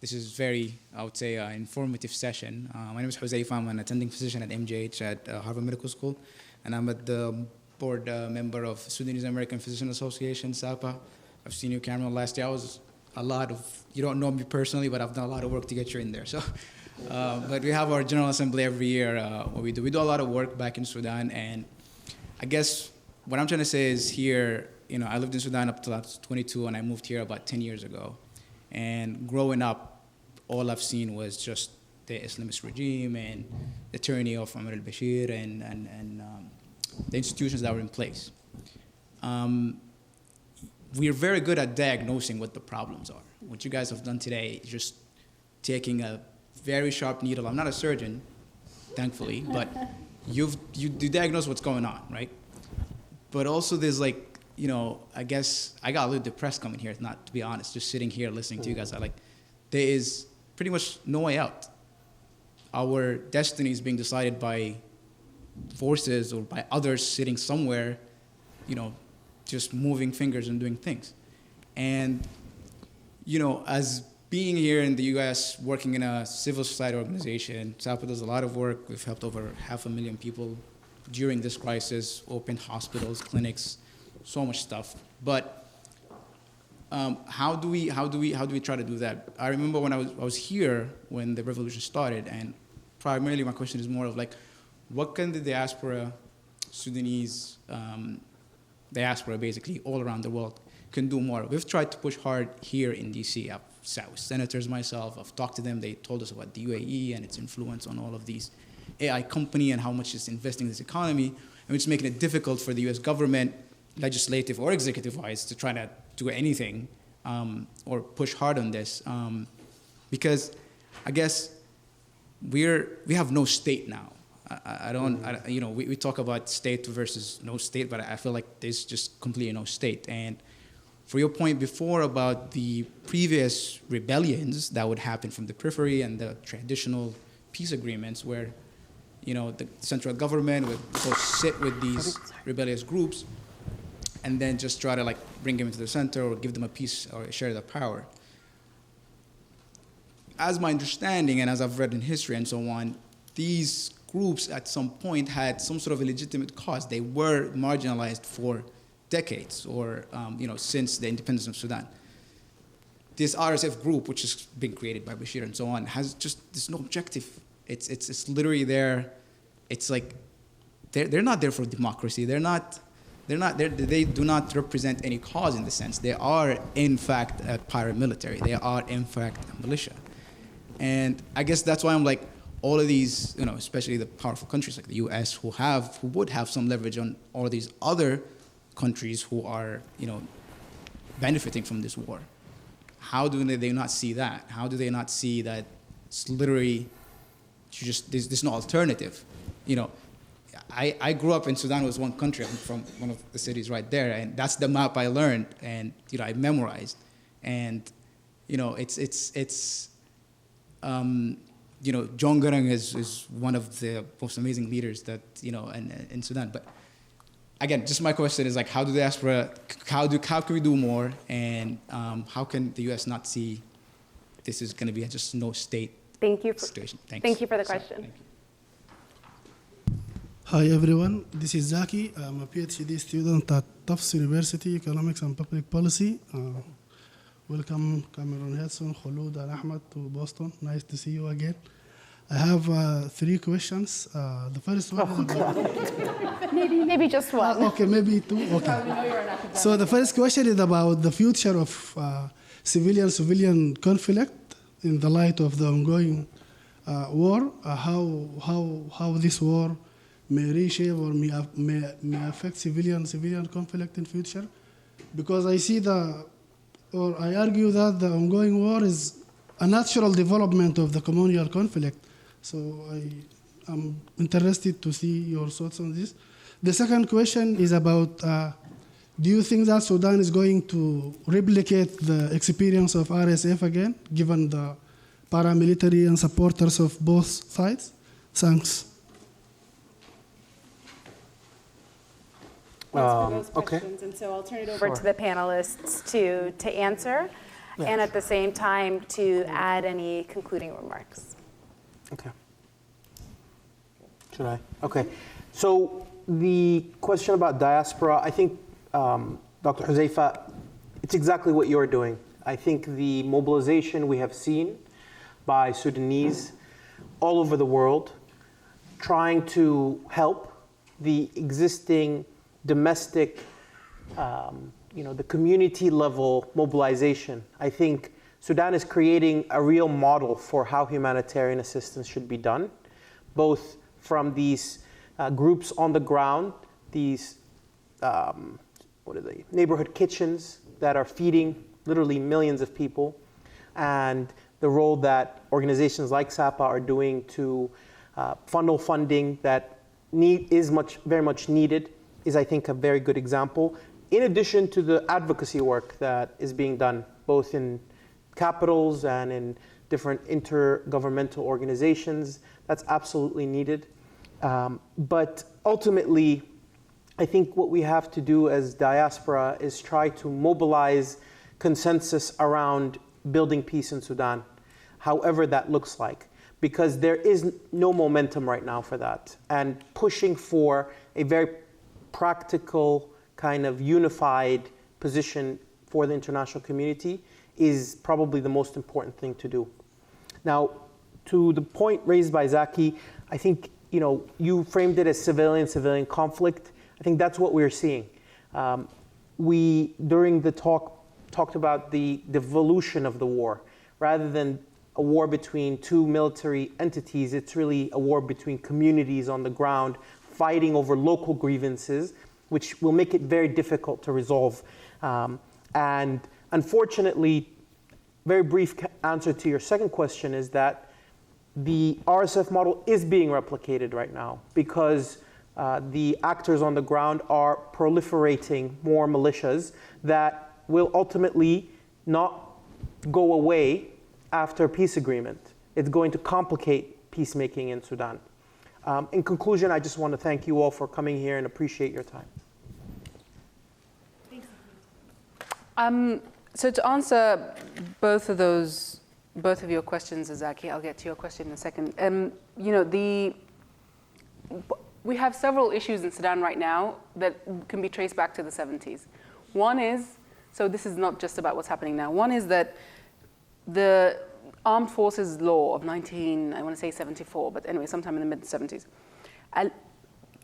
this is very, I would say, informative session. My name is Huzaifa. I'm an attending physician at MGH at Harvard Medical School, and I'm at the board member of Sudanese American Physician Association, SAPA. I've seen you, Cameron, last year. You don't know me personally, but I've done a lot of work to get you in there. So, but we have our General Assembly every year. What we do a lot of work back in Sudan, and I guess what I'm trying to say is here, I lived in Sudan up till I was 22, and I moved here about 10 years ago. And growing up, all I've seen was just the Islamist regime and the tyranny of Omar al-Bashir and the institutions that were in place. We're very good at diagnosing what the problems are. What you guys have done today is just taking a very sharp needle. I'm not a surgeon, thankfully, but you diagnose what's going on, right? But also there's I guess I got a little depressed coming here, not to be honest, just sitting here listening to you guys. There is pretty much no way out. Our destiny is being decided by forces or by others sitting somewhere, just moving fingers and doing things. And, as being here in the US, working in a civil society organization, SAPA does a lot of work. We've helped over 500,000 people during this crisis, opened hospitals, clinics, so much stuff. But how do we try to do that? I remember when I was here when the revolution started, and primarily my question is more of what can the diaspora, Sudanese diaspora basically all around the world can do more? We've tried to push hard here in DC. I've sat with senators myself. I've talked to them. They told us about the UAE and its influence on all of these AI company and how much it's investing in this economy, and it's making it difficult for the US government, legislative or executive-wise, to try to do anything or push hard on this. Because I guess we have no state now. We talk about state versus no state, but I feel like there's just completely no state. And for your point before about the previous rebellions that would happen from the periphery and the traditional peace agreements where, the central government would go sit with these rebellious groups and then just try to bring them into the center or give them a piece or a share of the power. As my understanding and as I've read in history and so on, these groups at some point had some sort of a legitimate cause. They were marginalized for decades or, since the independence of Sudan. This RSF group, which has been created by Bashir and so on, has there's no objective. It's literally there. It's they're not there for democracy. They do not represent any cause in the sense. They are, in fact, a paramilitary. They are, in fact, a militia. And I guess that's why I'm all of these, especially the powerful countries like the US who would have some leverage on all of these other countries who are, benefiting from this war. How do they not see that? How do they not see that it's literally there's no alternative? I grew up in Sudan. It was one country. I'm from one of the cities right there, and that's the map I learned and I memorized. And John Garang is one of the most amazing leaders that in Sudan. But again, just my question is how do diaspora, how can we do more, and how can the U.S. not see this is going to be just no state situation? Thank you for the question. Thank you. Hi everyone, this is Zaki. I'm a PhD student at Tufts University, Economics and Public Policy. Welcome Cameron, Hudson, Kholood, and Ahmed to Boston. Nice to see you again. I have 3 questions. The first one is about... maybe just one. Okay, maybe 2. Okay. So the first question is about the future of civilian conflict in the light of the ongoing war. How this war may reshape or may affect civilian conflict in future, because I see I argue that the ongoing war is a natural development of the communal conflict. So I'm interested to see your thoughts on this. The second question is about, do you think that Sudan is going to replicate the experience of RSF again, given the paramilitary and supporters of both sides? Thanks. For those Okay. questions, and so I'll turn it over to the panelists to answer, and at the same time to add any concluding remarks. Okay. Should I? Okay. So the question about diaspora, I think, Dr. Huzaifa, it's exactly what you're doing. I think the mobilization we have seen by Sudanese all over the world trying to help the existing domestic, the community level mobilization. I think Sudan is creating a real model for how humanitarian assistance should be done, both from these groups on the ground, these neighborhood kitchens that are feeding literally millions of people, and the role that organizations like SAPA are doing to funnel funding that is very much needed is, I think, a very good example. In addition to the advocacy work that is being done, both in capitals and in different intergovernmental organizations, that's absolutely needed. But ultimately, I think what we have to do as diaspora is try to mobilize consensus around building peace in Sudan, however that looks like, because there is no momentum right now for that. And pushing for a very practical kind of unified position for the international community is probably the most important thing to do. Now, to the point raised by Zaki, I think you framed it as civilian conflict. I think that's what we're seeing. We, during the talk, talked about the devolution of the war. Rather than a war between two military entities, it's really a war between communities on the ground fighting over local grievances, which will make it very difficult to resolve. And unfortunately, very brief answer to your second question is that the RSF model is being replicated right now because the actors on the ground are proliferating more militias that will ultimately not go away after a peace agreement. It's going to complicate peacemaking in Sudan. In conclusion, I just want to thank you all for coming here and appreciate your time. So to answer both of your questions, Zaki, I'll get to your question in a second. We have several issues in Sudan right now that can be traced back to the 70s. One is, so this is not just about what's happening now. One is that the Armed Forces Law of 74, but anyway, sometime in the mid-70s,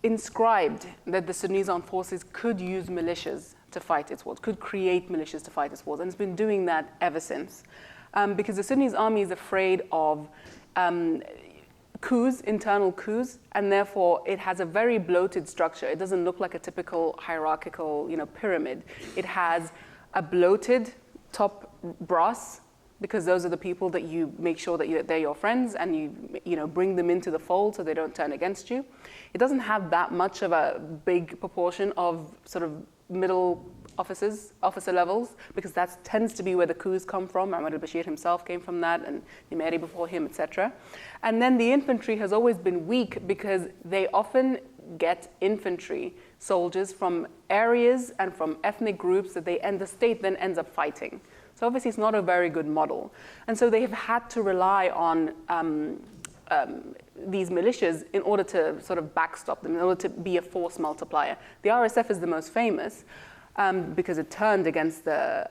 inscribed that the Sudanese armed forces could use militias to fight its wars, could create militias to fight its wars, and it's been doing that ever since. Because the Sudanese army is afraid of coups, internal coups, and therefore it has a very bloated structure. It doesn't look like a typical hierarchical, pyramid. It has a bloated top brass, because those are the people that you make sure that they're your friends, and you bring them into the fold so they don't turn against you. It doesn't have that much of a big proportion of sort of middle officer levels, because that tends to be where the coups come from. Ahmed al-Bashir himself came from that, and Nimeri before him, etc. And then the infantry has always been weak because they often get infantry soldiers from areas and from ethnic groups that the state then ends up fighting. So obviously it's not a very good model. And so they have had to rely on these militias in order to sort of backstop them, in order to be a force multiplier. The RSF is the most famous because it turned against the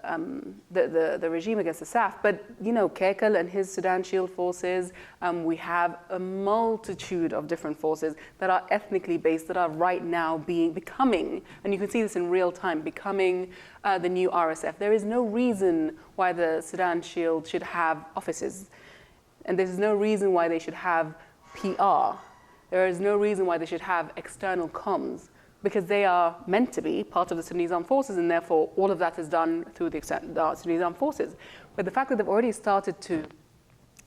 regime, against the SAF. But Kekal and his Sudan Shield forces, we have a multitude of different forces that are ethnically based, that are right now becoming, and you can see this in real time, becoming the new RSF. There is no reason why the Sudan Shield should have offices, and there's no reason why they should have PR. There is no reason why they should have external comms, because they are meant to be part of the Sudanese armed forces, and therefore all of that is done through the Sudanese armed forces. But the fact that they've already started to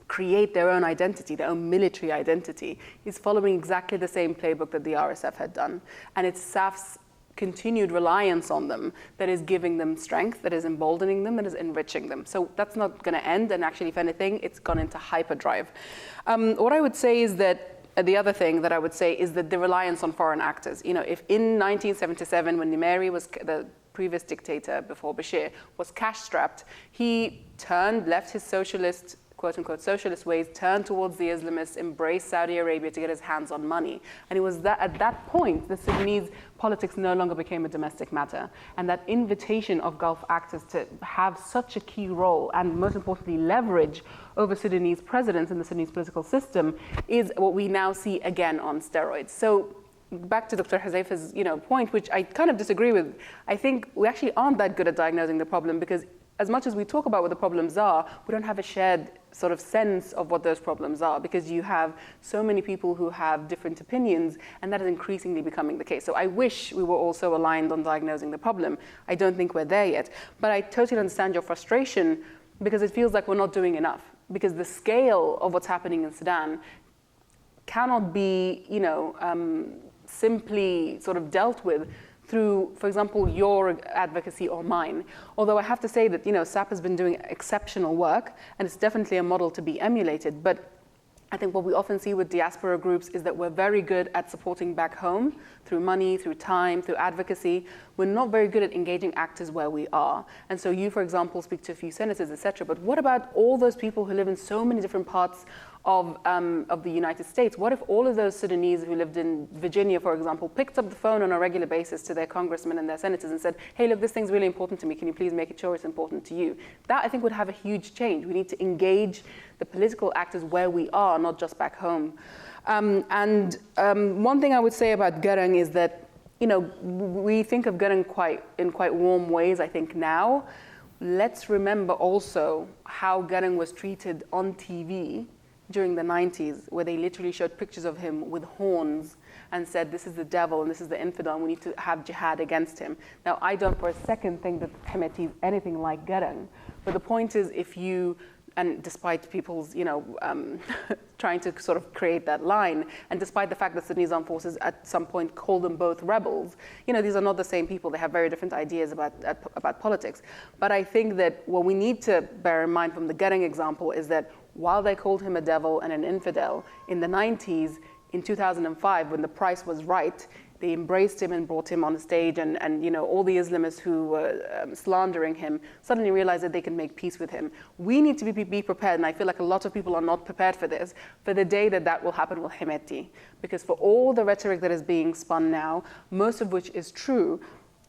create their own identity, their own military identity, is following exactly the same playbook that the RSF had done. And it's SAF's continued reliance on them that is giving them strength, that is emboldening them, that is enriching them. So that's not going to end, and actually, if anything, it's gone into hyperdrive. What I would say is that the other thing that I would say is that the reliance on foreign actors. If in 1977, when Nimeri was the previous dictator before Bashir, was cash-strapped, he left his socialist, quote-unquote socialist ways, turned towards the Islamists, embraced Saudi Arabia to get his hands on money. And it was that at that point, the Sudanese politics no longer became a domestic matter. And that invitation of Gulf actors to have such a key role, and most importantly, leverage over Sudanese presidents in the Sudanese political system, is what we now see again on steroids. So back to Dr. Huzaifa's point, which I kind of disagree with. I think we actually aren't that good at diagnosing the problem, because as much as we talk about what the problems are, we don't have a shared sort of sense of what those problems are, because you have so many people who have different opinions, and that is increasingly becoming the case. So I wish we were also aligned on diagnosing the problem. I don't think we're there yet. But I totally understand your frustration, because it feels like we're not doing enough, because the scale of what's happening in Sudan cannot be, simply sort of dealt with through, for example, your advocacy or mine. Although I have to say that, SAP has been doing exceptional work, and it's definitely a model to be emulated. But I think what we often see with diaspora groups is that we're very good at supporting back home through money, through time, through advocacy. We're not very good at engaging actors where we are. And so you, for example, speak to a few senators, etc. But what about all those people who live in so many different parts of the United States? What if all of those Sudanese who lived in Virginia, for example, picked up the phone on a regular basis to their congressmen and their senators and said, hey, look, this thing's really important to me. Can you please make sure it's important to you? That, I think, would have a huge change. We need to engage the political actors where we are, not just back home. One thing I would say about Garang is that, we think of Garang in quite warm ways, I think, now. Let's remember also how Garang was treated on TV during the 90s, where they literally showed pictures of him with horns and said, this is the devil and this is the infidel, and we need to have jihad against him. Now, I don't for a second think that Hemeti is anything like Garang, but the point is, and despite people's, trying to sort of create that line, and despite the fact that Sudanese armed forces at some point called them both rebels, these are not the same people. They have very different ideas about politics. But I think that what we need to bear in mind from the Garang example is that while they called him a devil and an infidel, in the 90s, in 2005, when the price was right, they embraced him and brought him on the stage, and all the Islamists who were slandering him suddenly realized that they can make peace with him. We need to be prepared, and I feel like a lot of people are not prepared for this, for the day that will happen with Hemeti. Because for all the rhetoric that is being spun now, most of which is true,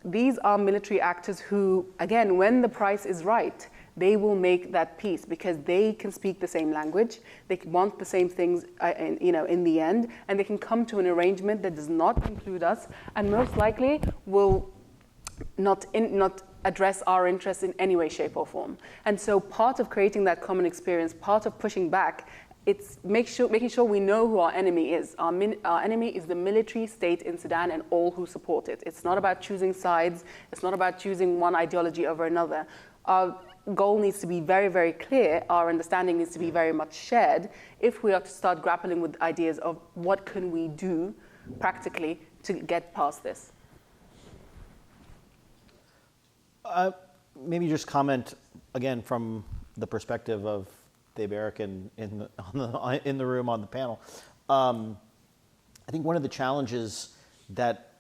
these are military actors who, again, when the price is right, they will make that peace, because they can speak the same language, they want the same things in the end, and they can come to an arrangement that does not include us, and most likely will not address our interests in any way, shape, or form. And so part of creating that common experience, part of pushing back, it's making sure we know who our enemy is. Our enemy is the military state in Sudan and all who support it. It's not about choosing sides. It's not about choosing one ideology over another. Our goal needs to be very, very clear. Our understanding needs to be very much shared if we are to start grappling with ideas of what can we do practically to get past this. Maybe just comment again from the perspective of the American in the room on the panel. I think one of the challenges that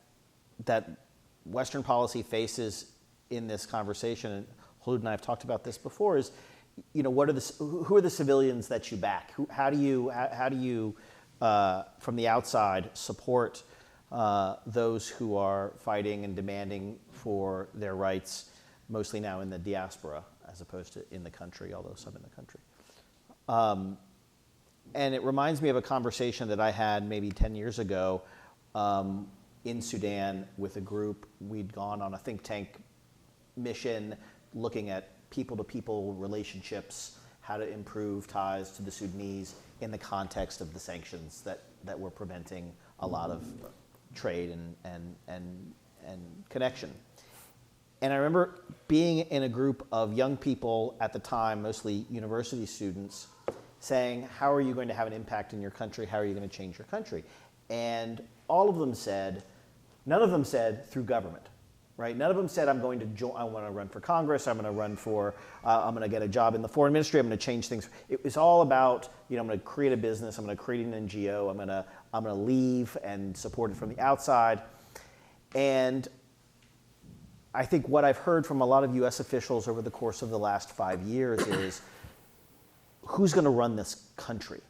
Western policy faces in this conversation, and Kholood and I have talked about this before, is, who are the civilians that you back? How do you from the outside support those who are fighting and demanding for their rights, mostly now in the diaspora as opposed to in the country, although some in the country. And it reminds me of a conversation that I had maybe 10 years ago in Sudan with a group. We'd gone on a think tank mission looking at people-to-people relationships, how to improve ties to the Sudanese in the context of the sanctions that were preventing a lot of trade and connection. And I remember being in a group of young people at the time, mostly university students, saying, how are you going to have an impact in your country? How are you going to change your country? And all of them said, none of them said through government, right? None of them said, I want to run for Congress, I'm going to get a job in the foreign ministry, I'm going to change things. It was all about, I'm going to create a business, I'm going to create an NGO, I'm going to leave and support it from the outside. And I think what I've heard from a lot of US officials over the course of the last 5 years is, who's going to run this country?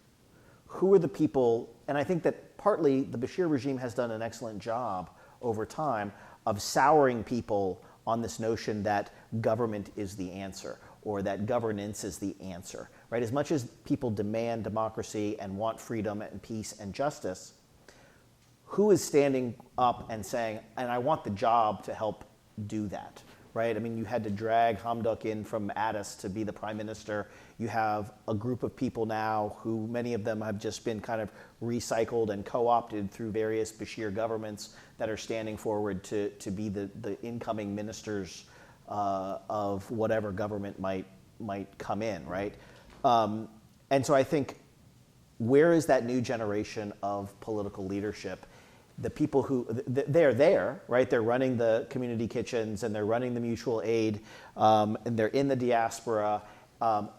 Who are the people? And I think that partly the Bashir regime has done an excellent job over time of souring people on this notion that government is the answer, or that governance is the answer, right? As much as people demand democracy and want freedom and peace and justice, who is standing up and saying, and I want the job to help do that, right? I mean, you had to drag Hamdok in from Addis to be the prime minister. You have a group of people now who, many of them have just been kind of recycled and co-opted through various Bashir governments that are standing forward to be the incoming ministers of whatever government might come in, right? And so I think, where is that new generation of political leadership? The people who, they're there, right? They're running the community kitchens and they're running the mutual aid and they're in the diaspora.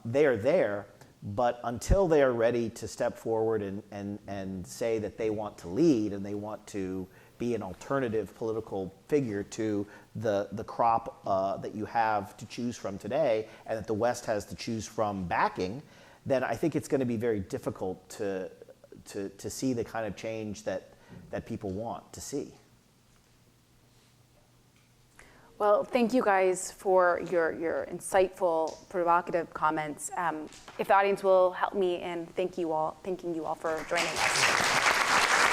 They are there, but until they are ready to step forward and say that they want to lead and they want to be an alternative political figure to the crop that you have to choose from today and that the West has to choose from backing, then I think it's going to be very difficult to see the kind of change that people want to see. Well, thank you guys for your insightful, provocative comments. If the audience will help me in thanking you all for joining us.